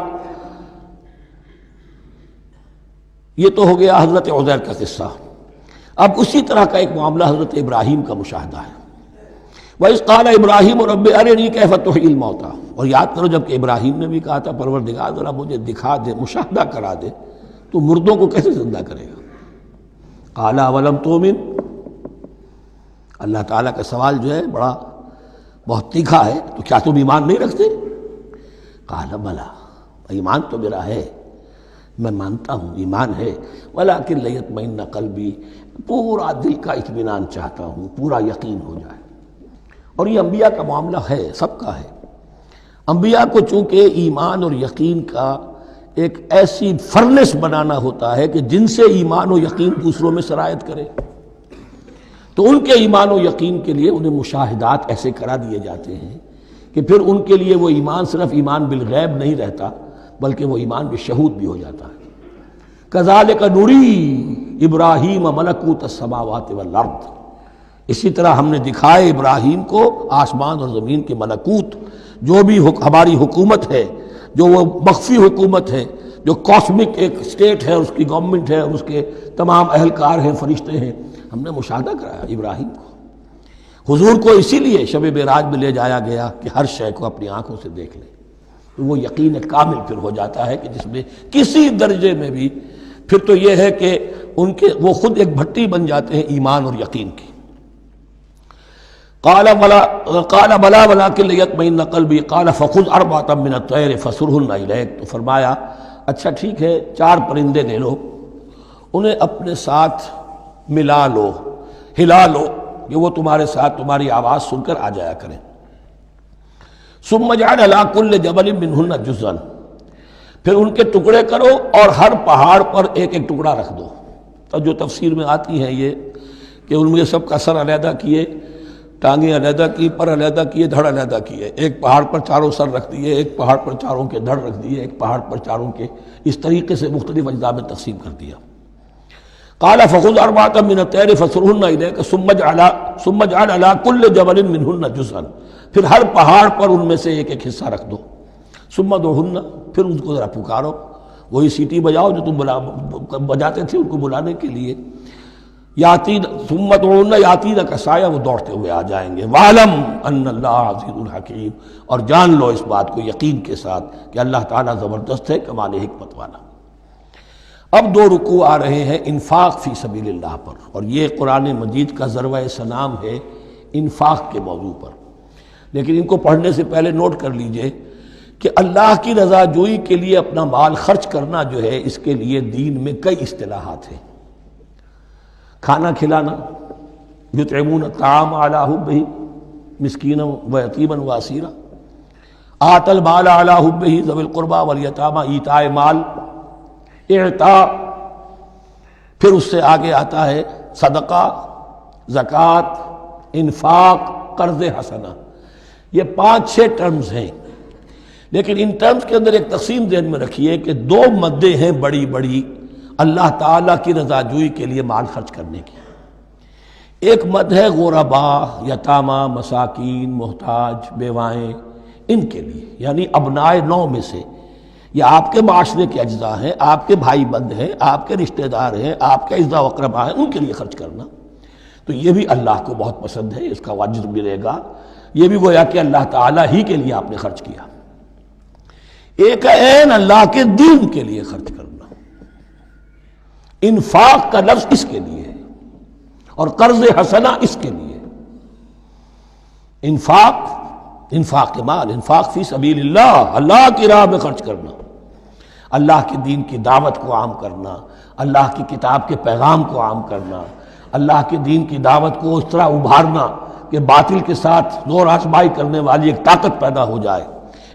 یہ تو ہو گیا حضرت عزیر کا قصہ۔ اب اسی طرح کا ایک معاملہ حضرت ابراہیم کا مشاہدہ ہے۔ وَإِذْ قَالَ إِبْرَاهِيمُ رَبِّ أَرِنِي كَيْفَ تُحْيِي الْمَوْتَىٰ، اور یاد کرو جب کہ ابراہیم نے بھی کہا تھا پروردگار ذرا مجھے دکھا دے، مشاہدہ کرا دے، تو مردوں کو کیسے زندہ کرے گا؟ قَالَ أَوَلَمْ تُؤْمِنْ، اللہ تعالیٰ کا سوال جو ہے بڑا بہت تیکھا ہے، تو کیا تم ایمان نہیں رکھتے؟ قَالَ بَلَىٰ، ایمان تو میرا ہے، میں مانتا ہوں ایمان ہے، وَلَٰكِن لِيَطْمَئِنَّ قَلْبِي، پورا دل کا اطمینان چاہتا ہوں، پورا یقین ہو جائے۔ اور یہ انبیاء کا معاملہ ہے، سب کا ہے۔ انبیاء کو چونکہ ایمان اور یقین کا ایک ایسی فرنس بنانا ہوتا ہے کہ جن سے ایمان و یقین دوسروں میں سرایت کرے، تو ان کے ایمان و یقین کے لیے انہیں مشاہدات ایسے کرا دیے جاتے ہیں کہ پھر ان کے لیے وہ ایمان صرف ایمان بالغیب نہیں رہتا، بلکہ وہ ایمان بالشہود بھی ہو جاتا ہے۔ کذالک نری ابراہیم ملکوت السماوات والارض، اسی طرح ہم نے دکھائے ابراہیم کو آسمان اور زمین کے ملکوت، جو بھی ہماری حکومت ہے، جو وہ مخفی حکومت ہے، جو کاسمک ایک اسٹیٹ ہے، اس کی گورنمنٹ ہے اور اس کے تمام اہلکار ہیں، فرشتے ہیں، ہم نے مشاہدہ کرایا ابراہیم کو۔ حضور کو اسی لیے شب معراج میں لے جایا گیا کہ ہر شے کو اپنی آنکھوں سے دیکھ لیں، تو وہ یقین کامل پھر ہو جاتا ہے کہ جس میں کسی درجے میں بھی پھر تو یہ ہے کہ وہ خود ایک بھٹی بن جاتے ہیں ایمان اور یقین کی۔ قال بلا ولکن لیطمئن قلبی قال فخذ اربعۃ من الطیر فصرهن الیک، تو فرمایا اچھا ٹھیک ہے، 4 پرندے لے لو، انہیں اپنے ساتھ ملا لو، ہلا لو کہ وہ تمہارے ساتھ تمہاری آواز سن کر آ جایا کریں۔ ثم اجعل علی کل جبل منہن جزءا، پھر ان کے ٹکڑے کرو اور ہر پہاڑ پر ایک ایک ٹکڑا رکھ دو۔ تو جو تفسیر میں آتی ہیں یہ کہ ان میں سب کا سر علیحدہ کیے، ٹانگیں علیحدہ کی، پر علیحدہ کیے، دھڑ علیحدہ کیے، ایک پہاڑ پر 4 سر رکھ دیے، ایک پہاڑ پر 4 کے دھڑ رکھ دیے، ایک پہاڑ پر 4 کے، اس طریقے سے مختلف اجزاء میں تقسیم کر دیا۔ قال فخذ اربعۃ من الطیر فصرهن الیک ثم اجعل علی کل جبل منہن جزءا، پھر ہر پہاڑ پر ان میں سے ایک ایک حصہ رکھ دو۔ ثم ادعوہن، پھر ان کو ذرا پکارو، وہی سیٹی بجاؤ جو تم بجاتے تھے ان کو بلانے کے لیے۔ ثم ادعوہن یاتینک سعی، وہ دوڑتے ہوئے آ جائیں گے۔ وَاعْلَمْ أَنَّ اللَّهَ عَزِیزٌ حَکِیمٌ، اور جان لو اس بات کو یقین کے ساتھ کہ اللہ تعالیٰ زبردست ہے، کمال حکمت والا۔ اب 2 رکوع آ رہے ہیں انفاق فی سبیل اللہ پر، اور یہ قرآن مجید کا ذروہ سنام ہے انفاق کے موضوع پر۔ لیکن ان کو پڑھنے سے پہلے نوٹ کر لیجئے کہ اللہ کی رضا جوئی کے لیے اپنا مال خرچ کرنا جو ہے، اس کے لیے دین میں کئی اصطلاحات ہیں۔ کھانا کھلانا، یطعمون الطعام علی حبہ مسکینا و یتیما و اسیرا، آت المال علی حبہ ذوی القربى والیتامى، ایتاء مال، اعطاء، پھر اس سے آگے آتا ہے صدقہ، زکوٰۃ، انفاق، قرض حسنہ۔ یہ 5-6 ٹرمز ہیں، لیکن ان ٹرمز کے اندر ایک تقسیم ذہن میں رکھیے کہ 2 مدیں ہیں بڑی بڑی اللہ تعالیٰ کی رضا جوئی کے لیے مال خرچ کرنے کی۔ ایک مد ہے غرباء، یتامى، مساکین، محتاج، بیوائیں، ان کے لیے، یعنی ابنائے نو میں سے، یہ آپ کے معاشرے کے اجزاء ہیں، آپ کے بھائی بند ہیں، آپ کے رشتہ دار ہیں، آپ کے اعزاء و اقرباء ہیں، ان کے لیے خرچ کرنا تو یہ بھی اللہ کو بہت پسند ہے، اس کا اجر ملے گا۔ یہ بھی گویا کہ اللہ تعالیٰ ہی کے لیے آپ نے خرچ کیا۔ ایک عین اللہ کے دین کے لیے خرچ کرنا، انفاق کا لفظ اس کے لیے ہے اور قرض حسنہ اس کے لیے۔ انفاق کے مال، انفاق فی سبیل اللہ، اللہ کی راہ میں خرچ کرنا، اللہ کے دین کی دعوت کو عام کرنا، اللہ کی کتاب کے پیغام کو عام کرنا، اللہ کے دین کی دعوت کو اس طرح ابھارنا کہ باطل کے ساتھ زور آزمائی کرنے والی ایک طاقت پیدا ہو جائے،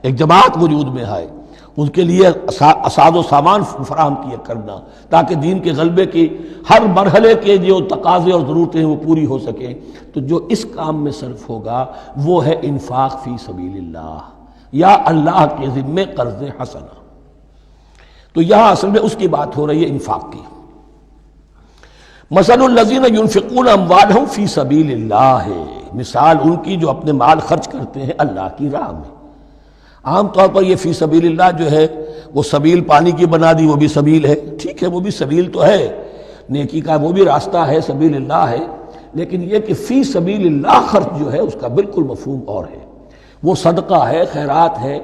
ایک جماعت وجود میں آئے، ان کے لیے اساد و سامان فراہم کیا کرنا تاکہ دین کے غلبے کی ہر مرحلے کے جو تقاضے اور ضرورتیں ہیں وہ پوری ہو سکیں۔ تو جو اس کام میں صرف ہوگا وہ ہے انفاق فی سبیل اللہ یا اللہ کے ذمے قرض حسنہ۔ تو یہاں اصل میں اس کی بات ہو رہی ہے، انفاق کی۔ مثل الذین ينفقون اموالهم فی سبیل اللہ ہے، مثال ان کی جو اپنے مال خرچ کرتے ہیں اللہ کی راہ میں۔ عام طور پر یہ فی سبیل اللہ جو ہے وہ سبیل پانی کی بنا دی، وہ بھی سبیل ہے، ٹھیک ہے، وہ بھی سبیل تو ہے، نیکی کا وہ بھی راستہ ہے، سبیل اللہ ہے، لیکن یہ کہ فی سبیل اللہ خرچ جو ہے اس کا بالکل مفہوم اور ہے۔ وہ صدقہ ہے، خیرات ہے،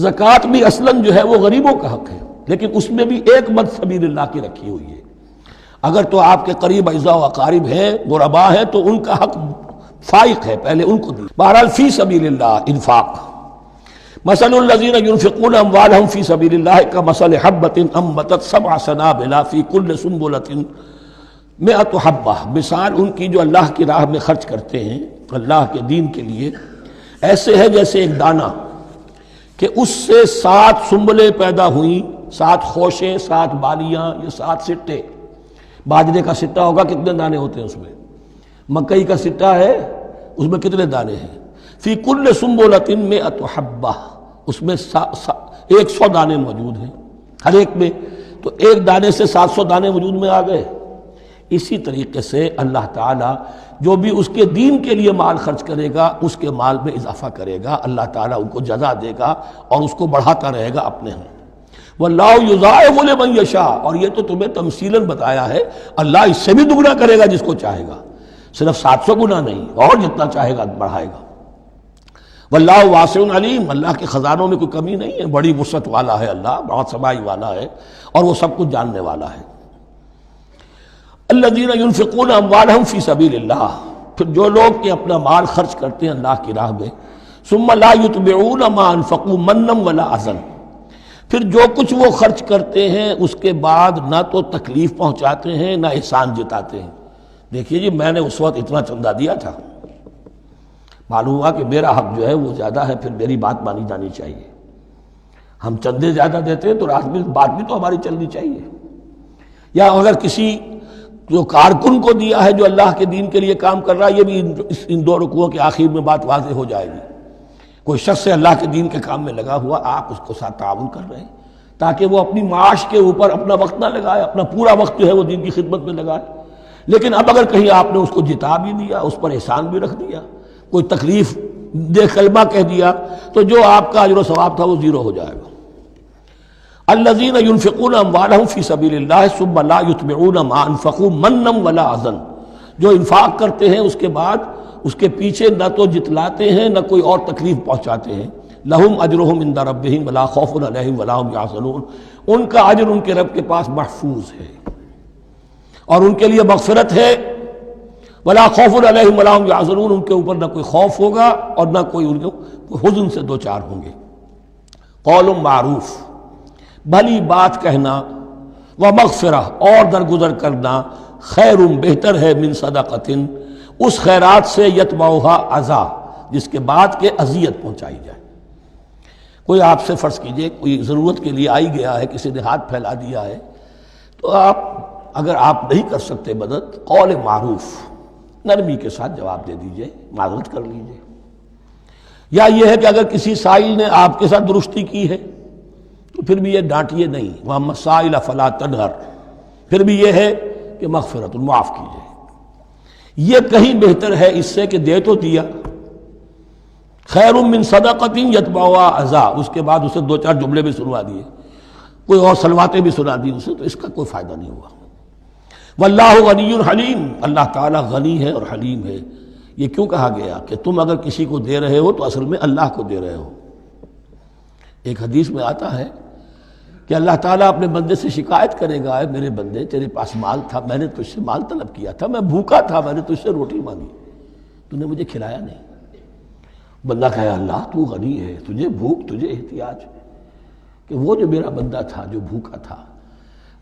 زکوٰۃ بھی اصلاً جو ہے وہ غریبوں کا حق ہے، لیکن اس میں بھی ایک مد سبیل اللہ کی رکھی ہوئی ہے۔ اگر تو آپ کے قریب اعزاء و اقارب ہیں، غرباء ہیں، تو ان کا حق فائق ہے، پہلے ان کو دی۔ بہرحال فی سبیل اللہ انفاق۔ مثل الذین ينفقون اموالهم فی سبیل اللہ کمثل حبۃ انبتت سبع سنابل فی کل سنبلۃ مئۃ حبہ، مثال ان کی جو اللہ کی راہ میں خرچ کرتے ہیں اللہ کے دین کے لیے، ایسے ہے جیسے ایک دانہ کہ اس سے 7 سنبلیں پیدا ہوئیں، 7 خوشیں، 7 بالیاں، یہ 7 سٹے۔ باجرے کا سٹا ہوگا، کتنے دانے ہوتے ہیں اس میں؟ مکئی کا سٹا ہے، اس میں کتنے دانے ہیں؟ فی کل سنبلۃ مئۃ حبہ، اس میں 100 دانے موجود ہیں ہر ایک میں، تو ایک دانے سے 700 دانے وجود میں آ گئے۔ اسی طریقے سے اللہ تعالیٰ جو بھی اس کے دین کے لیے مال خرچ کرے گا اس کے مال میں اضافہ کرے گا، اللہ تعالیٰ ان کو جزا دے گا اور اس کو بڑھاتا رہے گا اپنے ہاں۔ واللہ یضاعف لمن یشاء، اور یہ تو تمہیں تمثیلاً بتایا ہے، اللہ اس سے بھی دگنا کرے گا جس کو چاہے گا، صرف 700 گنا نہیں، اور جتنا چاہے گا بڑھائے گا۔ واللہ واسع علیم، اللہ کے خزانوں میں کوئی کمی نہیں ہے، بڑی وسعت والا ہے اللہ، بہت سمائی والا ہے اور وہ سب کچھ جاننے والا ہے۔ الذین ينفقون اموالهم فی سبیل اللہ، پھر جو لوگ کہ اپنا مال خرچ کرتے ہیں اللہ کی راہ میں، ثم لا يتبعون ما انفقوا منا ولا اذى، پھر جو کچھ وہ خرچ کرتے ہیں اس کے بعد نہ تو تکلیف پہنچاتے ہیں نہ احسان جتاتے ہیں۔ دیکھیے جی میں نے اس وقت اتنا چندہ دیا تھا، معلوم ہوا کہ میرا حق جو ہے وہ زیادہ ہے، پھر میری بات مانی جانی چاہیے۔ ہم چندے زیادہ دیتے ہیں تو رات میں بات بھی تو ہماری چلنی چاہیے۔ یا اگر کسی جو کارکن کو دیا ہے جو اللہ کے دین کے لیے کام کر رہا ہے، یہ بھی ان 2 رکوعوں کے آخر میں بات واضح ہو جائے گی۔ کوئی شخص ہے اللہ کے دین کے کام میں لگا ہوا، آپ اس کو ساتھ تعاون کر رہے ہیں تاکہ وہ اپنی معاش کے اوپر اپنا وقت نہ لگائے، اپنا پورا وقت جو ہے وہ دین کی خدمت میں لگائے۔ لیکن اب اگر کہیں آپ نے اس کو جتا بھی دیا، اس پر احسان بھی رکھ دیا، کوئی تکلیف دے کلمہ کہہ دیا، تو جو آپ کا اجر و ثواب تھا وہ 0 ہو جائے گا۔ الذین ينفقون اموالهم فی سبیل اللہ ثم لا یتبعون ما انفقوا منا ولا اذى، جو انفاق کرتے ہیں اس کے بعد اس کے پیچھے نہ تو جتلاتے ہیں نہ کوئی اور تکلیف پہنچاتے ہیں، لہم اجرہم عند ربہم ولا خوف علیہم ولا هم یحزنون، ان کا اجر ان کے رب کے پاس محفوظ ہے اور ان کے لیے مغفرت ہے، ولا خوف علیہم ولا هم یحزنون، ان کے اوپر نہ کوئی خوف ہوگا اور نہ کوئی ان کو حزن سے دوچار ہوں گے۔ قول معروف، بھلی بات کہنا، ومغفرہ اور درگزر کرنا، خیر بہتر ہے من صدقۃ، اس خیرات سے یتبعھا اذی، جس کے بعد کہ اذیت پہنچائی جائے۔ کوئی آپ سے فرض کیجئے کوئی ضرورت کے لیے آئی گیا ہے، کسی نے ہاتھ پھیلا دیا ہے، تو آپ اگر آپ نہیں کر سکتے مدد، قول معروف، نرمی کے ساتھ جواب دے دیجئے، معذرت کر لیجئے۔ یا یہ ہے کہ اگر کسی سائل نے آپ کے ساتھ درستی کی ہے تو پھر بھی یہ ڈانٹیے نہیں، وَأَمَّا السَّائِلَ فَلَا تَنْهَرْ، پھر بھی یہ ہے کہ مغفرت، معاف کیجئے۔ یہ کہیں بہتر ہے اس سے کہ دے تو دیا، خیر من صدقۃ یتبعھا اذی، اس کے بعد اسے 2-4 جملے بھی سنوا دیے، کوئی اور سلواتیں بھی سنا دی اسے، تو اس کا کوئی فائدہ نہیں ہوا۔ واللہ غنی حلیم، اللہ تعالیٰ غنی ہے اور حلیم ہے۔ یہ کیوں کہا گیا کہ تم اگر کسی کو دے رہے ہو تو اصل میں اللہ کو دے رہے ہو۔ ایک حدیث میں آتا ہے کہ اللہ تعالیٰ اپنے بندے سے شکایت کرے گا، اے میرے بندے تیرے پاس مال تھا، میں نے تجھ سے مال طلب کیا تھا، میں بھوکا تھا، میں نے تجھ سے روٹی مانگی، تو نے مجھے کھلایا نہیں۔ بندہ کہے اللہ تو غنی ہے، تجھے بھوک، تجھے احتیاج، کہ وہ جو میرا بندہ تھا جو بھوکا تھا،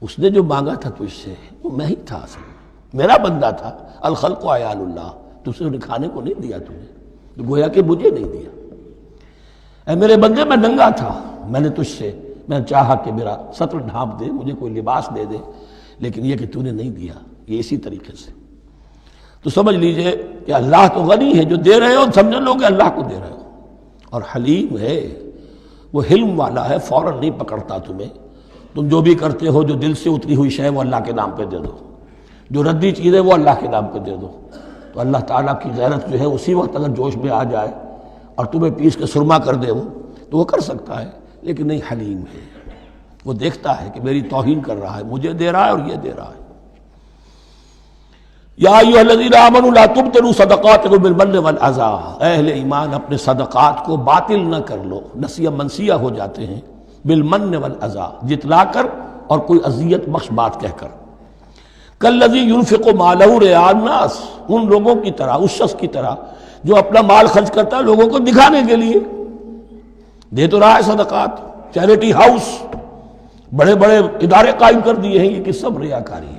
اس نے جو مانگا تھا تجھ سے وہ میں ہی تھا، اصل میرا بندہ تھا۔ الخلق عیال اللہ، تجھ سے کھانے کو نہیں دیا تجھے، تو گویا کہ مجھے نہیں دیا۔ اے میرے بندے میں ننگا تھا، میں نے تجھ سے میں چاہا کہ میرا سطر ڈھانپ دے، مجھے کوئی لباس دے دے، لیکن یہ کہ تو نے نہیں دیا۔ یہ اسی طریقے سے تو سمجھ لیجئے کہ اللہ تو غنی ہے، جو دے رہے ہو سمجھ لو کہ اللہ کو دے رہے ہو، اور حلیم ہے، وہ حلم والا ہے، فوراً نہیں پکڑتا تمہیں۔ تم جو بھی کرتے ہو، جو دل سے اتری ہوئی شے وہ اللہ کے نام پہ دے دو، جو ردی چیز ہے وہ اللہ کے نام پہ دے دو، تو اللہ تعالیٰ کی غیرت جو ہے اسی وقت اگر جوش میں آ جائے اور تمہیں پیس کے سرما کر دے وہ، تو وہ کر سکتا ہے، لیکن نہیں، حلیم ہے، وہ دیکھتا ہے کہ میری توہین کر رہا ہے، مجھے دے رہا ہے اور یہ دے رہا ہے۔ یا ایھا الذین آمنوا لا تبطلوا صدقاتکم بالمن والاذی، اہل ایمان اپنے صدقات کو باطل نہ کر لو، نسیہ منسیہ ہو جاتے ہیں، بالمن والاذی، جتلا کر اور کوئی اذیت بخش بات کہہ کر۔ کالذی ينفق مالہ رئاء الناس، ان لوگوں کی طرح، اس شخص کی طرح جو اپنا مال خرچ کرتا ہے لوگوں کو دکھانے کے لیے، دے تو رہا ہے صدقات، چیریٹی ہاؤس، بڑے بڑے ادارے قائم کر دیے ہیں، یہ کہ سب ریاکاری ہے۔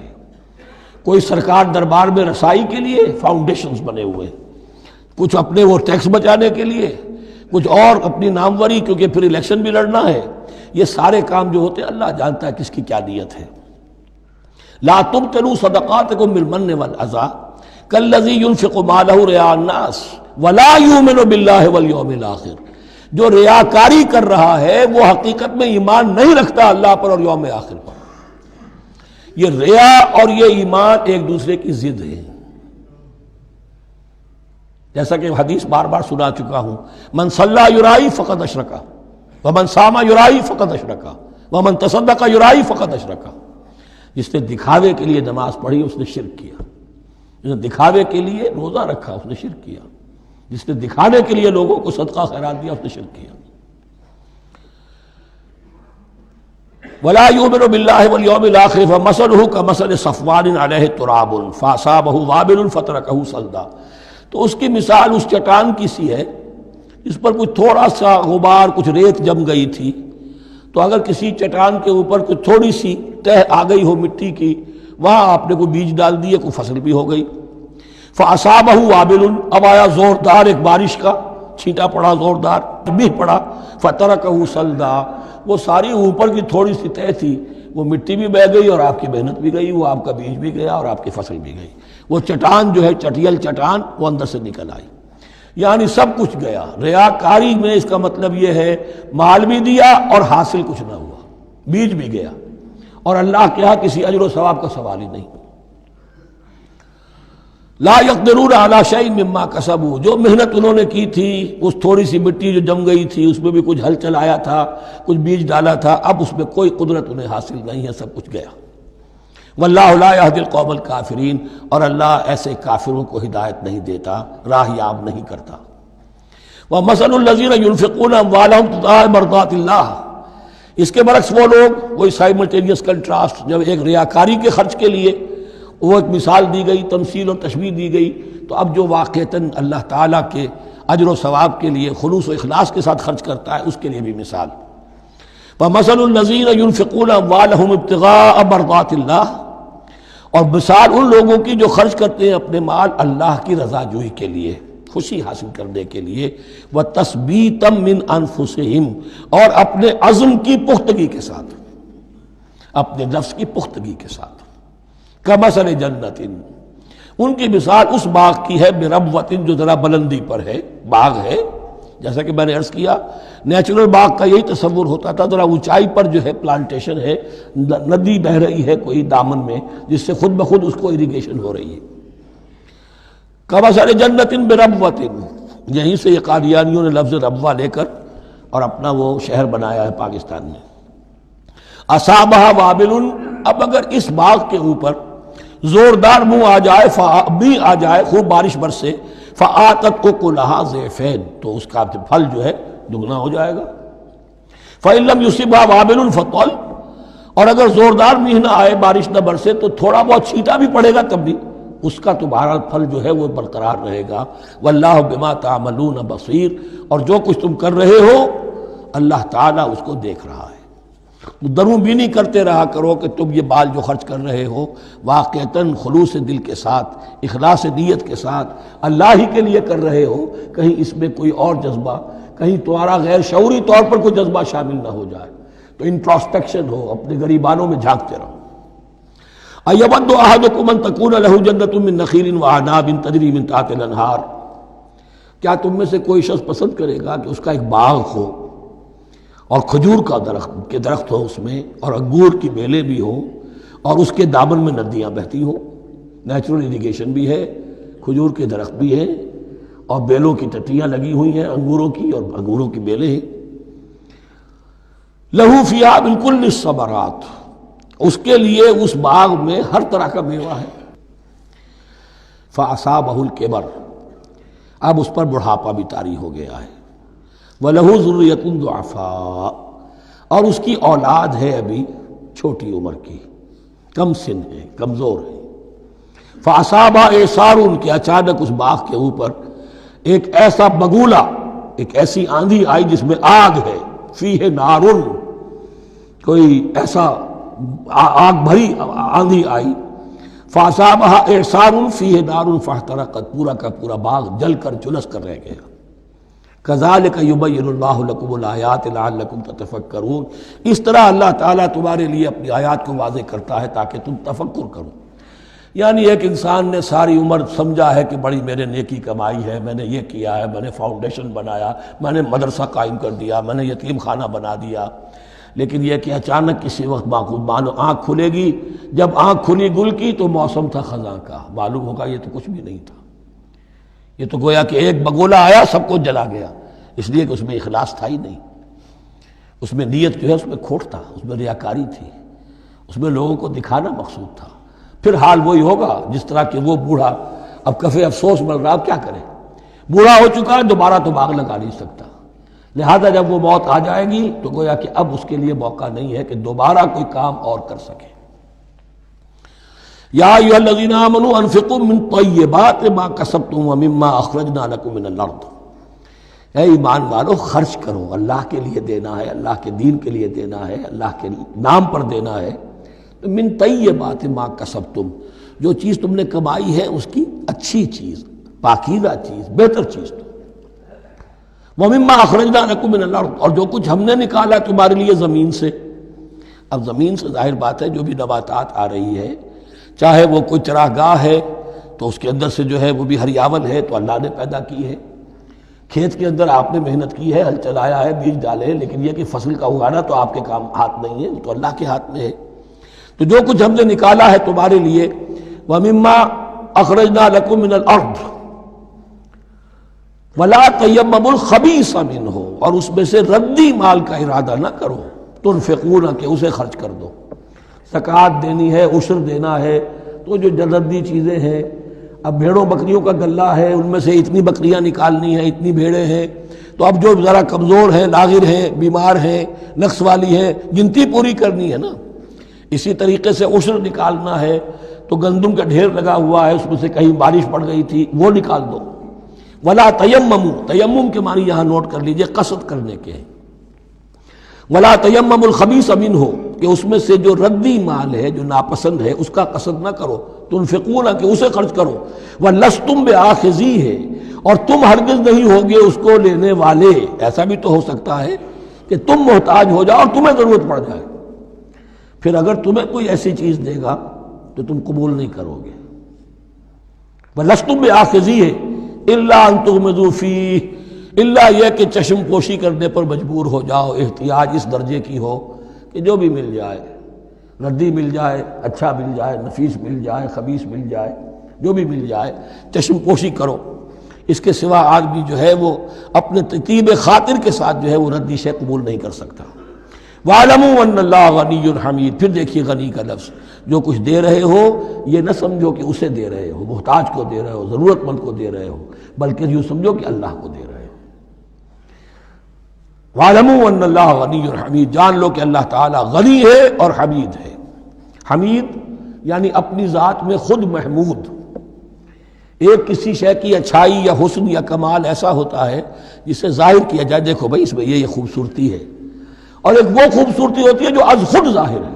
کوئی سرکار دربار میں رسائی کے لیے فاؤنڈیشنز بنے ہوئے، کچھ اپنے وہ ٹیکس بچانے کے لیے، کچھ اور اپنی ناموری، کیونکہ پھر الیکشن بھی لڑنا ہے۔ یہ سارے کام جو ہوتے ہیں اللہ جانتا ہے کس کی کیا نیت ہے۔ لا تبطلوا صدقاتکم بالمن والاذی کالذی ينفق مالہ رئاء الناس ولا یؤمن باللہ والیوم الآخر، جو ریاکاری کر رہا ہے وہ حقیقت میں ایمان نہیں رکھتا اللہ پر اور یوم آخر پر۔ یہ ریا اور یہ ایمان ایک دوسرے کی ضد ہے، جیسا کہ حدیث بار بار سنا چکا ہوں، من صلی یرائی فقد اشرک ومن صام یرائی فقد اشرک ومن تصدق یرائی فقد اشرک۔ جس نے دکھاوے کے لیے نماز پڑھی اس نے شرک کیا، جس نے دکھاوے کے لیے روزہ رکھا اس نے شرک کیا، جس نے دکھانے کے لیے لوگوں کو صدقہ خیرات دیا اس نے شرک کیا۔ ولا یؤمن باللہ والیوم الآخر فمثلہ کمثل صفوان علیہ تراب فاصابہ وابل فترکہ صلدا، تو اس کی مثال اس چٹان کی سی ہے اس پر کچھ تھوڑا سا غبار، کچھ ریت جم گئی تھی، تو اگر کسی چٹان کے اوپر کچھ تھوڑی سی تہ آ گئی ہو مٹی کی، وہاں آپ نے کوئی بیج ڈال دیے، کوئی فصل بھی ہو گئی۔ فاصابہ وابل، اب آیا زوردار ایک بارش کا چھینٹا پڑا، زوردار بھی پڑا، فترکہ صلدا، وہ ساری اوپر کی تھوڑی سی تہ تھی، وہ مٹی بھی بہہ گئی اور آپ کی محنت بھی گئی، وہ آپ کا بیج بھی گیا اور آپ کی فصل بھی گئی۔ وہ چٹان جو ہے چٹیل چٹان وہ اندر سے نکل آئی، یعنی سب کچھ گیا۔ ریاکاری میں اس کا مطلب یہ ہے مال بھی دیا اور حاصل کچھ نہ ہوا، بیج بھی گیا، اور اللہ کے ہاں کسی اجر و ثواب کا سوال ہی نہیں۔ لا یقدرون علی شیء مما کسبوا، جو محنت انہوں نے کی تھی، اس تھوڑی سی مٹی جو جم گئی تھی اس میں بھی کچھ ہل چلایا تھا، کچھ بیج ڈالا تھا، اب اس میں کوئی قدرت انہیں حاصل نہیں ہے، سب کچھ گیا۔ واللہ لا یہدی القوم الکافرین، اور اللہ ایسے کافروں کو ہدایت نہیں دیتا، راہ یاب نہیں کرتا۔ ومثل الذین ينفقون اموالهم ابتغاء مرضات اللہ، اس کے برعکس وہ لوگ، وہی سائملٹینیس کنٹراسٹ، جب ایک ریاکاری کے خرچ کے لیے وہ ایک مثال دی گئی، تمثیل اور تشبیہ دی گئی، تو اب جو واقعتاً اللہ تعالیٰ کے اجر و ثواب کے لیے خلوص و اخلاص کے ساتھ خرچ کرتا ہے اس کے لیے بھی مثال۔ وَمَثَلُ الَّذِينَ يُنْفِقُونَ أَمْوَالَهُمْ ابْتِغَاءَ مَرْضَاتِ اللَّهِ، اور مثال ان لوگوں کی جو خرچ کرتے ہیں اپنے مال اللہ کی رضا جوئی کے لیے، خوشی حاصل کرنے کے لیے، وَتَثْبِيتًا مِّنْ أَنفُسِهِمْ، اور اپنے عزم کی پختگی کے ساتھ، اپنے نفس کی پختگی کے ساتھ۔ کمثل جنت، ان کی مثال اس باغ کی ہے، بربوۃ، جو ذرا بلندی پر ہے، باغ ہے، جیسا کہ میں نے عرض کیا نیچرل باغ کا یہی تصور ہوتا تھا، ذرا اونچائی پر جو ہے پلانٹیشن ہے، ندی بہہ رہی ہے کوئی دامن میں جس سے خود بخود اس کو اریگیشن ہو رہی ہے۔ کمثل جنت بربوۃ، یہیں سے یہ قادیانیوں نے لفظ ربوہ لے کر اور اپنا وہ شہر بنایا ہے پاکستان میں۔ اصابہ وابل، اب اگر اس باغ کے اوپر زوردار منہ آ جائے، بھی آ جائے، خوب بارش برسے، فآتت اکلھا ضعفین، تو اس کا پھل جو ہے دگنا ہو جائے گا۔ فإن لم یصبھا وابل فطل، اور اگر زوردار میہ نہ آئے، بارش نہ برسے، تو تھوڑا بہت چھینٹا بھی پڑے گا تب بھی اس کا تو بہرحال پھل جو ہے وہ برقرار رہے گا۔ واللہ بما تعملون بصیر، اور جو کچھ تم کر رہے ہو اللہ تعالیٰ اس کو دیکھ رہا ہے۔ دروں بینی کرتے رہا کرو کہ تم یہ بال جو خرچ کر رہے ہو واقعتاً خلوص دل کے ساتھ، اخلاص نیت کے ساتھ اللہ ہی کے لیے کر رہے ہو، کہیں اس میں کوئی اور جذبہ، کہیں تمہارا غیر شعوری طور پر کوئی جذبہ شامل نہ ہو جائے، تو انٹراسپیکشن ہو، اپنے غریبانوں میں جھانکتے رہو۔ اَیَوَدُّ أَحَدُکُمْ أَن تَکُونَ لَهُ جَنَّةٌ مِّن نَخِیلٍ وَأَعْنَابٍ تَجْرِی مِن تحتہا الْأَنْہَارُ، کیا تم میں سے کوئی شخص پسند کرے گا کہ اس کا ایک باغ ہو اور کھجور کا درخت ہو اس میں، اور انگور کی بیلیں بھی ہوں، اور اس کے دامن میں ندیاں بہتی ہوں، نیچرل اریگیشن بھی ہے، کھجور کے درخت بھی ہیں، اور بیلوں کی ٹٹیاں لگی ہوئی ہیں انگوروں کی، اور انگوروں کی بیلیں ہیں۔ لہو فیہا من کل الثمرات، اس کے لیے اس باغ میں ہر طرح کا میوہ ہے۔ فاصابہ الکبر، اب اس پر بڑھاپا بھی طاری ہو گیا ہے۔ وَلَهُ ذُرِّيَّةٌ ضُعَفَاء، اور اس کی اولاد ہے ابھی چھوٹی عمر کی، کم سن ہے، کمزور ہے۔ فَأَصَابَهَا إِعْصَارٌ، کہ اچانک اس باغ کے اوپر ایک ایسا بگولا، ایک ایسی آندھی آئی جس میں آگ ہے، فیہ نارٌ، کوئی ایسا آگ بھری آندھی آئی، فَأَصَابَهَا إِعْصَارٌ فِيهِ نَارٌ فَاحْتَرَقَتْ، پورا کا پورا باغ جل کر جلس کر رہ گیا۔ كَذَلِكَ يُبَيِّنُ اللَّهُ لَكُمُ الْآيَاتِ لَعَلَّكُمْ تَتَفَكَّرُونَ، اس طرح اللہ تعالیٰ تمہارے لیے اپنی آیات کو واضح کرتا ہے تاکہ تم تفکر کرو۔ یعنی ایک انسان نے ساری عمر سمجھا ہے کہ بڑی میرے نیکی کمائی ہے، میں نے یہ کیا ہے، میں نے فاؤنڈیشن بنایا، میں نے مدرسہ قائم کر دیا، میں نے یتیم خانہ بنا دیا، لیکن یہ کہ اچانک کسی وقت مانو آنکھ کھلے گی، جب آنکھ کھلی گل کی تو موسم تھا خزاں کا، معلوم ہوگا یہ تو کچھ بھی نہیں تھا، یہ تو گویا کہ ایک بگولا آیا سب کو جلا گیا، اس لیے کہ اس میں اخلاص تھا ہی نہیں، اس میں نیت جو ہے اس میں کھوٹ تھا، اس میں ریاکاری تھی، اس میں لوگوں کو دکھانا مقصود تھا۔ پھر حال وہی ہوگا جس طرح کہ وہ بوڑھا اب کفے افسوس مل رہا، اب کیا کرے، بوڑھا ہو چکا ہے، دوبارہ تو باغ لگا نہیں سکتا، لہذا جب وہ موت آ جائے گی تو گویا کہ اب اس کے لیے موقع نہیں ہے کہ دوبارہ کوئی کام اور کر سکے۔ یا ایھا الذین آمنوا انفقوا من طیبات ما کسبتم ومما اخرجنا لکم من الارض، اے ایمان والو خرچ کرو، اللہ کے لیے دینا ہے، اللہ کے دین کے لیے دینا ہے، اللہ کے نام پر دینا ہے۔ من طیبات ما کسبتم، جو چیز تم نے کمائی ہے اس کی اچھی چیز، پاکیزہ چیز، بہتر چیز۔ ومما اخرجنا لکم من الارض، اور جو کچھ ہم نے نکالا تمہارے لیے زمین سے۔ اب زمین سے ظاہر بات ہے جو بھی نباتات آ رہی ہے، چاہے وہ کوئی چراگاہ ہے تو اس کے اندر سے جو ہے وہ بھی ہریاول ہے تو اللہ نے پیدا کی ہے، کھیت کے اندر آپ نے محنت کی ہے، ہل چلایا ہے، بیج ڈالے ہیں، لیکن یہ کہ فصل کا اگانا تو آپ کے کام ہاتھ نہیں ہے، وہ تو اللہ کے ہاتھ میں ہے۔ تو جو کچھ ہم نے نکالا ہے تمہارے لیے، وَمِمَّا أَخْرَجْنَا لَكُم مِّنَ الْأَرْضِ وَلَا تَيَمَّمُوا الْخَبِيثَ مِنْهُ، اور اس میں سے ردی مال کا ارادہ نہ کرو، تنفقون، کہ اسے خرچ کر دو، زکوٰۃ دینی ہے، عشر دینا ہے، تو جو ردی چیزیں ہیں، اب بھیڑوں بکریوں کا غلہ ہے، ان میں سے اتنی بکریاں نکالنی ہیں، اتنی بھیڑیں ہیں، تو اب جو ذرا کمزور ہیں، لاغر ہیں، بیمار ہیں، نقص والی ہیں، گنتی پوری کرنی ہے نا۔ اسی طریقے سے عشر نکالنا ہے تو گندم کا ڈھیر لگا ہوا ہے، اس میں سے کہیں بارش پڑ گئی تھی، وہ نکال دو۔ ولا تیمموا، تیمم کے معنی یہاں نوٹ کر لیجئے قصد کرنے کے ہیں۔ ولا تیمموا الخبیث منہ، کہ اس میں سے جو ردی مال ہے، جو ناپسند ہے، اس کا قصد نہ کرو، تنفقون، کہ اسے خرچ کرو، وَلَسْتُمْ بِآخِذِیہ، اور تم ہرگز نہیں ہوگے اس کو لینے والے۔ ایسا بھی تو ہو سکتا ہے کہ تم محتاج ہو جاؤ اور تمہیں ضرورت پڑ جائے، پھر اگر تمہیں کوئی ایسی چیز دے گا تو تم قبول نہیں کرو گے۔ وَلَسْتُمْ بِآخِذِیہ إِلَّا أَن تُغْمِضُوا فِیہ، الا یہ کہ چشم پوشی کرنے پر مجبور ہو جاؤ، احتیاج اس درجے کی ہو کہ جو بھی مل جائے، ردی مل جائے، اچھا مل جائے، نفیس مل جائے، خبیث مل جائے، جو بھی مل جائے چشم پوشی کرو۔ اس کے سوا آدمی جو ہے وہ اپنے طیب خاطر کے ساتھ جو ہے وہ ردی شے قبول نہیں کر سکتا۔ وَاعْلَمُوا أَنَّ اللَّهَ غَنِيٌّ حَمِيدٌ، پھر دیکھیے غنی کا لفظ، جو کچھ دے رہے ہو یہ نہ سمجھو کہ اسے دے رہے ہو، محتاج کو دے رہے ہو، ضرورت مند کو دے رہے ہو، بلکہ یوں سمجھو کہ اللہ کو دے رہے ہو۔ وَاعْلَمُوا أَنَّ اللَّهَ غَنِيٌّ حَمِيدٌ، جان لو کہ اللہ تعالیٰ غنی ہے اور حمید ہے۔ حمید یعنی اپنی ذات میں خود محمود۔ ایک کسی شے کی اچھائی یا حسن یا کمال ایسا ہوتا ہے جسے ظاہر کیا جائے، دیکھو بھائی اس میں یہ خوبصورتی ہے، اور ایک وہ خوبصورتی ہوتی ہے جو از خود ظاہر ہے۔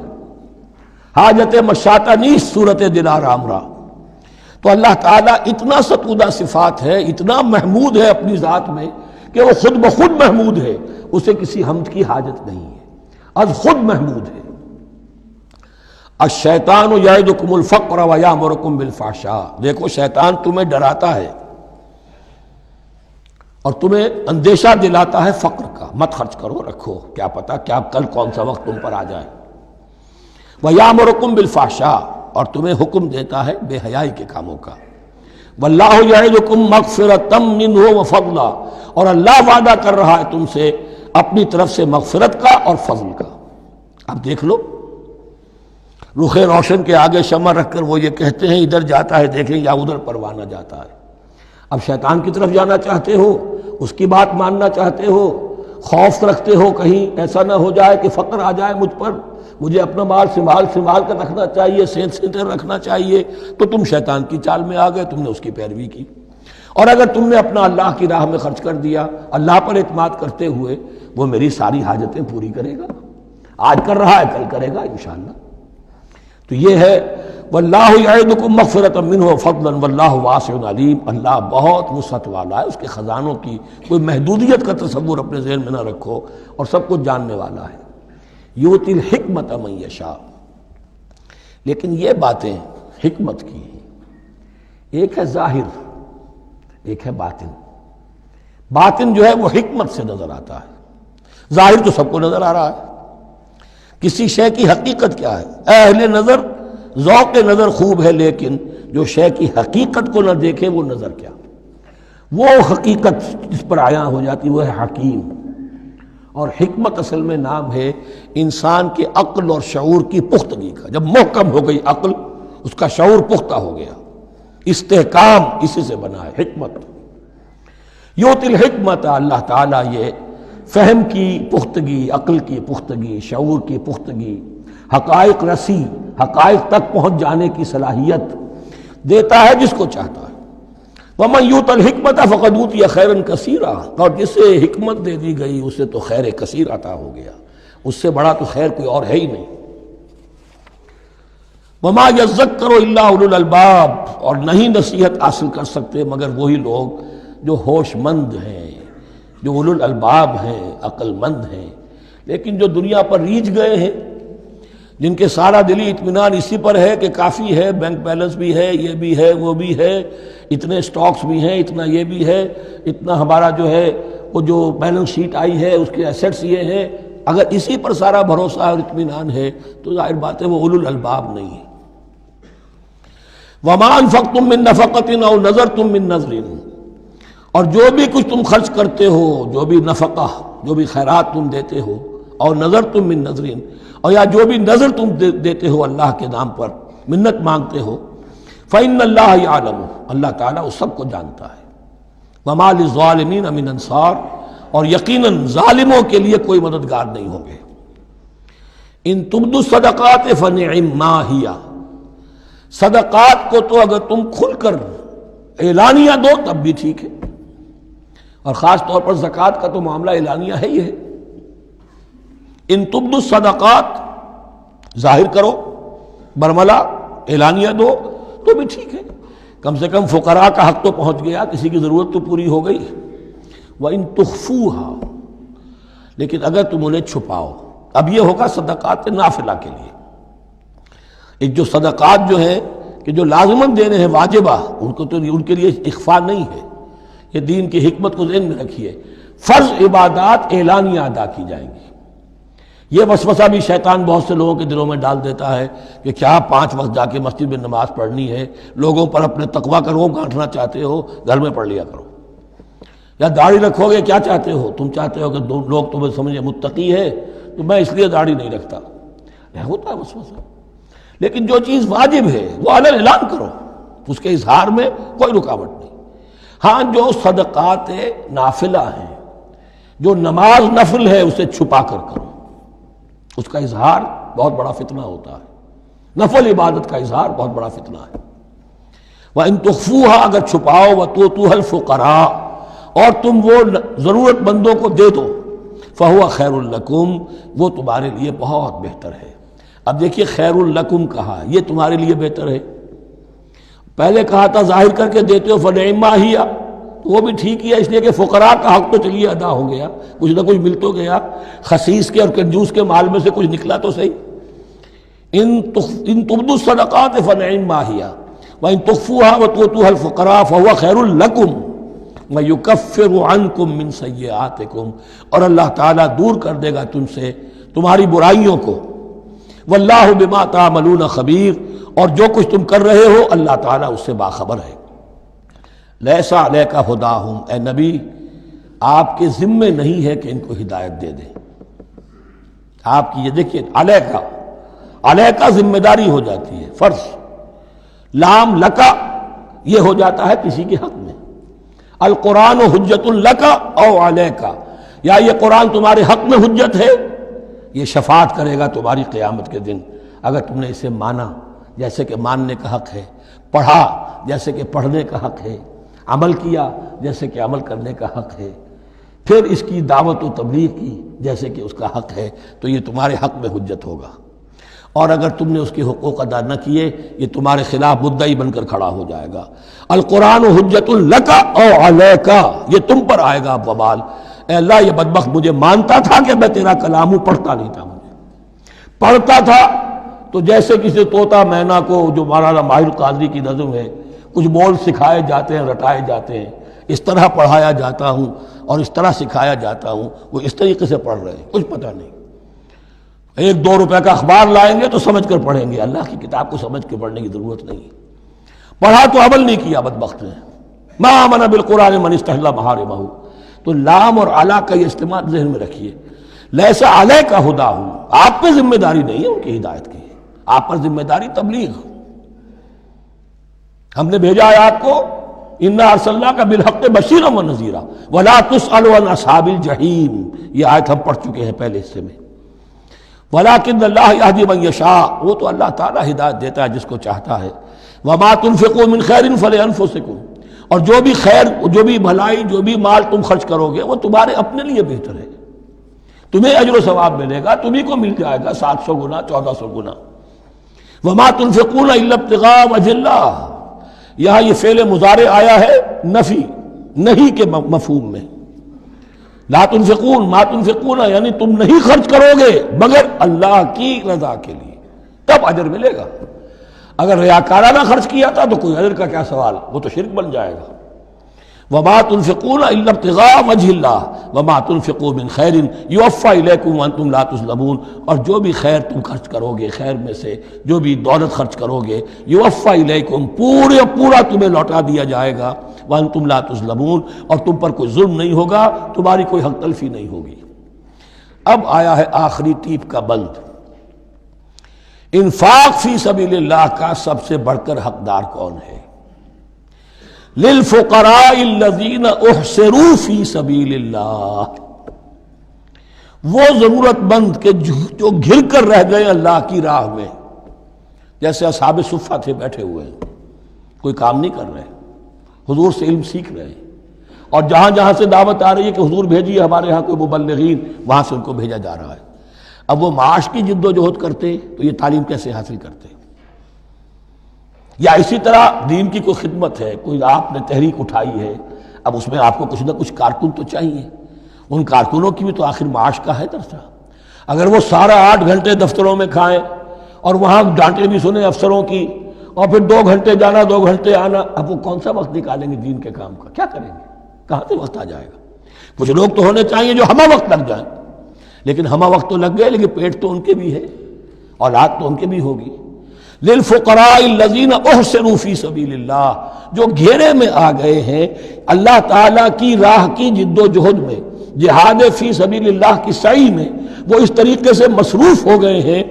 حاجت مشاطہ نیست صورت دلار آمرا، تو اللہ تعالیٰ اتنا ستودہ صفات ہے، اتنا محمود ہے اپنی ذات میں کہ وہ خود بخود محمود ہے، اسے کسی حمد کی حاجت نہیں ہے، از خود محمود ہے۔ الشیطان یعدکم الفقر ویامرکم بالفحشاء، دیکھو شیطان تمہیں ڈراتا ہے اور تمہیں اندیشہ دلاتا ہے فقر کا، مت خرچ کرو، رکھو، کیا پتہ کیا کل کون سا وقت تم پر آ جائے۔ وَيَأْمُرُكُمْ بِالْفَحْشَاءِ، اور تمہیں حکم دیتا ہے بے حیائی کے کاموں کا۔ وَاللَّهُ يَعِدُكُمْ مَغْفِرَةً مِّنْهُ وَفَضْلًا، اور اللہ وعدہ کر رہا ہے تم سے اپنی طرف سے مغفرت کا اور فضل کا۔ اب دیکھ لو، رخ روشن کے آگے شمع رکھ کر وہ یہ کہتے ہیں ادھر جاتا ہے دیکھیں یا ادھر پروانہ جاتا ہے۔ اب شیطان کی طرف جانا چاہتے ہو، اس کی بات ماننا چاہتے ہو، خوف رکھتے ہو کہیں ایسا نہ ہو جائے کہ فقر آ جائے مجھ پر، مجھے اپنا مال سنبھال کر رکھنا چاہیے، صحت سے رکھنا چاہیے، تو تم شیطان کی چال میں آ گئے، تم نے اس کی پیروی کی۔ اور اگر تم نے اپنا اللہ کی راہ میں خرچ کر دیا، اللہ پر اعتماد کرتے ہوئے، وہ میری ساری حاجتیں پوری کرے گا، آج کر رہا ہے کل کرے گا انشاءاللہ۔ تو یہ ہے واللہ یعدکم مغفرۃ منہ وفضلا واللہ واسع علیم، اللہ بہت وسعت والا ہے، اس کے خزانوں کی کوئی محدودیت کا تصور اپنے ذہن میں نہ رکھو، اور سب کچھ جاننے والا ہے۔ یؤتی الحکمۃ من یشاء، لیکن یہ باتیں حکمت کی ہیں، ایک ہے ظاہر ایک ہے باطن۔ باطن جو ہے وہ حکمت سے نظر آتا ہے، ظاہر تو سب کو نظر آ رہا ہے۔ کسی شے کی حقیقت کیا ہے؟ اہل نظر ذوق نظر خوب ہے، لیکن جو شے کی حقیقت کو نہ دیکھے وہ نظر کیا؟ وہ حقیقت جس پر عیاں ہو جاتی وہ ہے حکیم۔ اور حکمت اصل میں نام ہے انسان کے عقل اور شعور کی پختگی کا۔ جب محکم ہو گئی عقل، اس کا شعور پختہ ہو گیا، استحکام اسی سے بنا ہے حکمت۔ یؤتی الحکمت، اللہ تعالیٰ یہ فہم کی پختگی، عقل کی پختگی، شعور کی پختگی، حقائق رسی، حقائق تک پہنچ جانے کی صلاحیت دیتا ہے جس کو چاہتا ہے۔ وَمَنْ يُؤْتَ الْحِكْمَةَ فَقَدْ أُوتِيَ خَيْرًا كَثِيرًا، اور جسے حکمت دے دی گئی اسے تو خیر کثیر عطا ہو گیا، اس سے بڑا تو خیر کوئی اور ہے ہی نہیں۔ وَمَا يَذَّكَّرُ إِلَّا أُولُو الْأَلْبَابِ، اور نہیں نصیحت حاصل کر سکتے مگر وہی لوگ جو ہوش مند ہیں، جو اولو الالباب ہیں، عقل مند ہیں۔ لیکن جو دنیا پر ریجھ گئے ہیں، جن کے سارا دلی اطمینان اسی پر ہے کہ کافی ہے، بینک بیلنس بھی ہے، یہ بھی ہے، وہ بھی ہے، اتنے سٹاکس بھی ہیں، اتنا یہ بھی ہے، اتنا ہمارا جو ہے وہ جو بیلنس شیٹ آئی ہے اس کے ایسیٹس یہ ہیں، اگر اسی پر سارا بھروسہ اور اطمینان ہے تو ظاہر بات ہے وہ اولو الالباب نہیں ہے۔ وَمَا أَنفَقْتُم مِّن نَفَقَةٍ أَوْ نَذَرْتُم مِّن نَذْرٍ، اور جو بھی کچھ تم خرچ کرتے ہو، جو بھی نفقہ، جو بھی خیرات تم دیتے ہو، اور نظر تم من نظرین، اور یا جو بھی نظر تم دیتے ہو اللہ کے نام پر، منت مانگتے ہو، فإن اللہ یعلم، اللہ تعالیٰ اس سب کو جانتا ہے۔ وما للظالمین من انصار، اور یقیناً ظالموں کے لیے کوئی مددگار نہیں ہوں گے۔ ان تبدوا الصدقات فنعما ہی، صدقات کو تو اگر تم کھل کر اعلانیہ دو تب بھی ٹھیک ہے، اور خاص طور پر زکوٰۃ کا تو معاملہ اعلانیہ ہے ہی ہے۔ ان تبدوا الصدقات، ظاہر کرو، برملا اعلانیہ دو تو بھی ٹھیک ہے، کم سے کم فقراء کا حق تو پہنچ گیا، کسی کی ضرورت تو پوری ہو گئی۔ وَإِن تُخْفُوهَا، لیکن اگر تم انہیں چھپاؤ، اب یہ ہوگا صدقات نافلہ کے لیے۔ ایک جو صدقات جو ہیں کہ جو لازماً دینے ہیں واجبہ، ان کو تو ان کے لیے اخفاء نہیں ہے، یہ دین کی حکمت کو ذہن میں رکھیے۔ فرض عبادات اعلانیہ ادا کی جائیں گی۔ یہ وسوسہ بھی شیطان بہت سے لوگوں کے دلوں میں ڈال دیتا ہے کہ کیا 5 وقت جا کے مسجد میں نماز پڑھنی ہے، لوگوں پر اپنے تقویٰ کا روب گانٹھنا چاہتے ہو، گھر میں پڑھ لیا کرو۔ یا داڑھی رکھو گے، کیا چاہتے ہو؟ تم چاہتے ہو کہ لوگ تمہیں سمجھے متقی ہے، تو میں اس لیے داڑھی نہیں رکھتا، ہوتا ہے وسوسہ۔ لیکن جو چیز واجب ہے وہ علن اعلان کرو، اس کے اظہار میں کوئی رکاوٹ نہیں۔ ہاں جو صدقات نافلہ ہیں، جو نماز نفل ہے، اسے چھپا کر کرو، اس کا اظہار بہت بڑا فتنہ ہوتا ہے، نفل عبادت کا اظہار بہت بڑا فتنہ ہے۔ وَإِن تُخْفُوهَا، اگر چھپاؤ، وَتُؤْتُوهَا الْفُقَرَاءَ، اور تم وہ ضرورت مندوں کو دے دو، فَهُوَ خَيْرٌ لَكُمْ، وہ تمہارے لیے بہت بہتر ہے۔ اب دیکھیے خیر الکم کہا، یہ تمہارے لیے بہتر ہے۔ پہلے کہا تھا ظاہر کر کے دیتے ہو فنعما ہی، وہ بھی ٹھیک ہی ہے، اس لیے کہ فقراء کا حق تو چلیے ادا ہو گیا، کچھ نہ کچھ مل تو گیا، خسیس کے اور کنجوس کے مال میں سے کچھ نکلا تو صحیح۔ ان تبدوا الصدقات فنعما ہی وان تخفوها وتؤتوها الفقراء فهو خیر لکم ویکفر عنکم من سیئاتکم، اور اللہ تعالیٰ دور کر دے گا تم سے تمہاری برائیوں کو۔ واللہ بما تعملون خبیر، اور جو کچھ تم کر رہے ہو اللہ تعالیٰ اس سے باخبر ہے۔ لیس علیک ھداھم، اے نبی آپ کے ذمے نہیں ہے کہ ان کو ہدایت دے دیں۔ آپ کی یہ دیکھیے علیکا ذمہ داری ہو جاتی ہے، فرض۔ لام لکا یہ ہو جاتا ہے کسی کے حق میں۔ القرآن حجت لکا او علیکا، یا یہ قرآن تمہارے حق میں حجت ہے، یہ شفاعت کرے گا تمہاری قیامت کے دن اگر تم نے اسے مانا جیسے کہ ماننے کا حق ہے، پڑھا جیسے کہ پڑھنے کا حق ہے، عمل کیا جیسے کہ عمل کرنے کا حق ہے، پھر اس کی دعوت و تبلیغ کی جیسے کہ اس کا حق ہے، تو یہ تمہارے حق میں حجت ہوگا۔ اور اگر تم نے اس کے حقوق ادا نہ کیے، یہ تمہارے خلاف مدعی بن کر کھڑا ہو جائے گا۔ القرآن حجت لک او علیک، یہ تم پر آئے گا وبال۔ اے اللہ یہ بدبخت مجھے مانتا تھا کہ میں تیرا کلام ہوں، پڑھتا نہیں تھا، مجھے پڑھتا تھا تو جیسے کسی طوطا مینا کو، جو مولانا ماہر قاضی کی نظم ہے، کچھ بول سکھائے جاتے ہیں، رٹائے جاتے ہیں، اس طرح پڑھایا جاتا ہوں اور اس طرح سکھایا جاتا ہوں، وہ اس طریقے سے پڑھ رہے ہیں، کچھ پتہ نہیں۔ 1-2 روپے کا اخبار لائیں گے تو سمجھ کر پڑھیں گے، اللہ کی کتاب کو سمجھ کے پڑھنے کی ضرورت نہیں، پڑھا تو عمل نہیں کیا بدبخت نے۔ ما آمن بالقرآن من استحل محارمہ، تو لام اور علا کا یہ استعمال ذہن میں رکھیے۔ لیس علیک ھداھم، آپ پہ ذمہ داری نہیں ہے ان کی ہدایت کی، آپ پر ذمہ داری تبلیغ۔ ہم نے بھیجا ہے آپ کو، انا ارسلناک بالحق بشیرا ونذیرا ولا تسأل عن اصحاب الجحیم، یہ آیت ہم پڑھ چکے ہیں پہلے حصے میں۔ ولکن اللہ یہدی من یشاء، وہ تو اللہ تعالیٰ ہدایت دیتا ہے جس کو چاہتا ہے۔ وما تنفقوا من خیر فلانفسکم، اور جو بھی خیر، جو بھی بھلائی، جو بھی مال تم خرچ کرو گے وہ تمہارے اپنے لیے بہتر ہے، تمہیں اجر و ثواب ملے گا، تمہیں کو مل جائے گا 700 گنا 1400 گنا۔ وما تنفقون الا ابتغاء وجہ اللہ، یہاں یہ فعل مضارع آیا ہے نفی نہیں کے مفہوم میں۔ لا تنفقون، ما تنفقون یعنی تم نہیں خرچ کرو گے مگر اللہ کی رضا کے لیے، تب اجر ملے گا۔ اگر ریاکارانہ خرچ کیا تھا تو کوئی اجر کا کیا سوال، وہ تو شرک بن جائے گا۔ وما تنفقون الا ابتغاء وجہ اللہ وما تنفقوا من خیر یوفی الیکم وانتم لا تظلمون، اور جو بھی خیر تم خرچ کرو گے، خیر میں سے جو بھی دولت خرچ کرو گے، یوفی الیکم پورا تمہیں لوٹا دیا جائے گا، وانتم لا تظلمون، اور تم پر کوئی ظلم نہیں ہوگا، تمہاری کوئی حق تلفی نہیں ہوگی۔ اب آیا ہے آخری ٹیپ کا بند، انفاق فی سبیل اللہ کا سب سے بڑھ کر حقدار کون ہے؟ للفقراء الذین احصروا فی سبیل اللہ، وہ ضرورت مند کے جو گھر کر رہ گئے اللہ کی راہ میں، جیسے اصحاب صفہ تھے، بیٹھے ہوئے ہیں، کوئی کام نہیں کر رہے، حضور سے علم سیکھ رہے ہیں، اور جہاں جہاں سے دعوت آ رہی ہے کہ حضور بھیجیے ہمارے ہاں کوئی مبلغین، وہاں سے ان کو بھیجا جا رہا ہے۔ اب وہ معاش کی جد و جہد کرتے تو یہ تعلیم کیسے حاصل کرتے؟ یا اسی طرح دین کی کوئی خدمت ہے، کوئی آپ نے تحریک اٹھائی ہے، اب اس میں آپ کو کچھ نہ کچھ کارکن تو چاہیے، ان کارکنوں کی بھی تو آخر معاش کا ہے درسہ۔ اگر وہ سارا 8 گھنٹے دفتروں میں کھائیں اور وہاں ڈانٹیں بھی سنیں افسروں کی، اور پھر 2 گھنٹے جانا 2 گھنٹے آنا، اب وہ کون سا وقت نکالیں گے دین کے کام کا؟ کیا کریں گے؟ کہاں سے وقت آ جائے گا؟ کچھ لوگ تو ہونے چاہیے جو ہمہ وقت لگ جائیں، لیکن ہمہ وقت تو لگ گئے، لیکن پیٹ تو ان کے بھی ہے، اولاد تو ان کے بھی ہوگی۔ للفقراء الذین احصروا فی سبیل اللہ، جو گھیرے میں آ گئے ہیں اللہ تعالیٰ کی راہ کی جد و جہد میں، جہاد فی سبیل اللہ کی سعی میں وہ اس طریقے سے مصروف ہو گئے ہیں،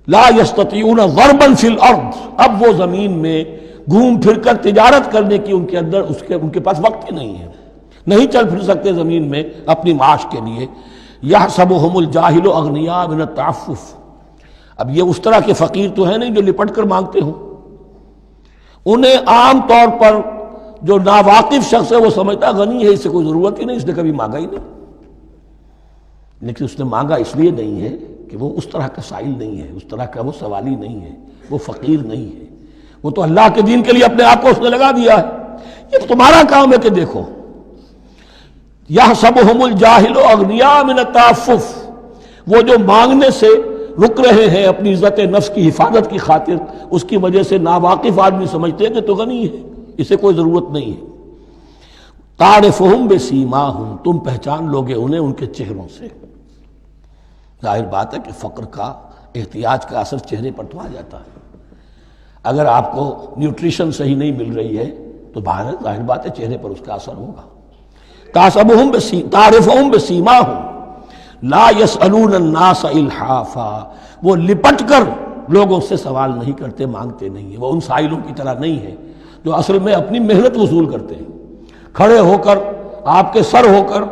لا یستطیعون ضربا فی الارض، اب وہ زمین میں گھوم پھر کر تجارت کرنے کی ان کے اندر ان کے پاس وقت ہی نہیں ہے، نہیں چل پھر سکتے زمین میں اپنی معاش کے لیے۔ یحسبهم الجاہل اغنیاء من التعفف، اب یہ اس طرح کے فقیر تو ہیں نہیں جو لپٹ کر مانگتے ہوں، انہیں عام طور پر جو ناواقف شخص ہے وہ سمجھتا غنی ہے، اس سے کوئی ضرورت ہی نہیں، اس نے کبھی مانگا ہی نہیں، لیکن اس نے مانگا اس لیے نہیں ہے کہ وہ اس طرح کا سائل نہیں ہے، اس طرح کا وہ سوالی نہیں ہے، وہ فقیر نہیں ہے، وہ تو اللہ کے دین کے لیے اپنے آپ کو اس نے لگا دیا ہے۔ یہ تمہارا کام ہے کہ دیکھو، یحسبهم الجاہل اغنیاء من التعفف، وہ جو مانگنے سے رک رہے ہیں اپنی عزت نفس کی حفاظت کی خاطر، اس کی وجہ سے ناواقف آدمی سمجھتے ہیں کہ تو غنی ہے، اسے کوئی ضرورت نہیں ہے۔ تعرفهم بسیماہم، تم پہچان لوگے انہیں ان کے چہروں سے۔ ظاہر بات ہے کہ فقر کا، احتیاج کا اثر چہرے پر تو آ جاتا ہے۔ اگر آپ کو نیوٹریشن صحیح نہیں مل رہی ہے تو باہر ظاہر بات ہے چہرے پر اس کا اثر ہوگا۔ تعرفهم بسیماہم لا یسألون الناس الحافا، وہ لپٹ کر لوگوں سے سوال نہیں کرتے، مانگتے نہیں ہیں، وہ ان سائلوں کی طرح نہیں ہے جو اصل میں اپنی محنت وصول کرتے ہیں، کھڑے ہو کر آپ کے سر ہو کر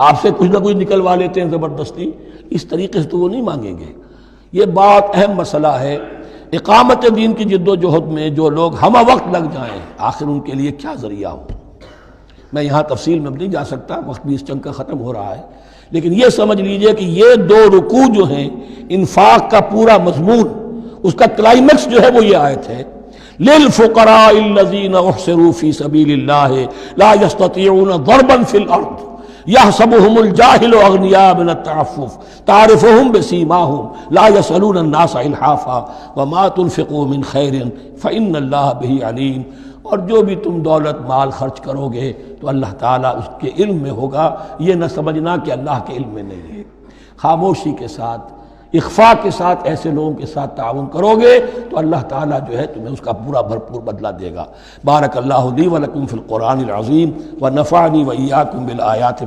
آپ سے کچھ نہ کچھ نکلوا لیتے ہیں زبردستی، اس طریقے سے تو وہ نہیں مانگیں گے۔ یہ بہت اہم مسئلہ ہے۔ اقامت دین کی جد و جہد میں جو لوگ ہمہ وقت لگ جائیں، آخر ان کے لیے کیا ذریعہ ہو۔ میں یہاں تفصیل میں نہیں جا سکتا، وقت بھی اس چنگ کا ختم ہو رہا ہے، لیکن یہ سمجھ لیجئے کہ یہ دو رکوع جو ہیں، انفاق کا پورا مضمون، اس کا کلائمیکس جو ہے وہ یہ آیت ہے، للفقراء الذین احصروا فی سبیل اللہ لا یستطیعون ضربا فی الارض یحسبهم الجاہل اغنیاء من التعفف تعرفهم بسیماہم لا یسألون الناس الحافا وما تنفقوا من خیر فإن اللہ بہ علیم۔ اور جو بھی تم دولت مال خرچ کرو گے تو اللہ تعالیٰ اس کے علم میں ہوگا، یہ نہ سمجھنا کہ اللہ کے علم میں نہیں ہے۔ خاموشی کے ساتھ، اخفاء کے ساتھ ایسے لوگوں کے ساتھ تعاون کرو گے تو اللہ تعالیٰ جو ہے تمہیں اس کا پورا بھرپور بدلہ دے گا۔ بارک اللہ لی و لکم فی القرآن العظیم و نفعنی و ایاکم بالآیات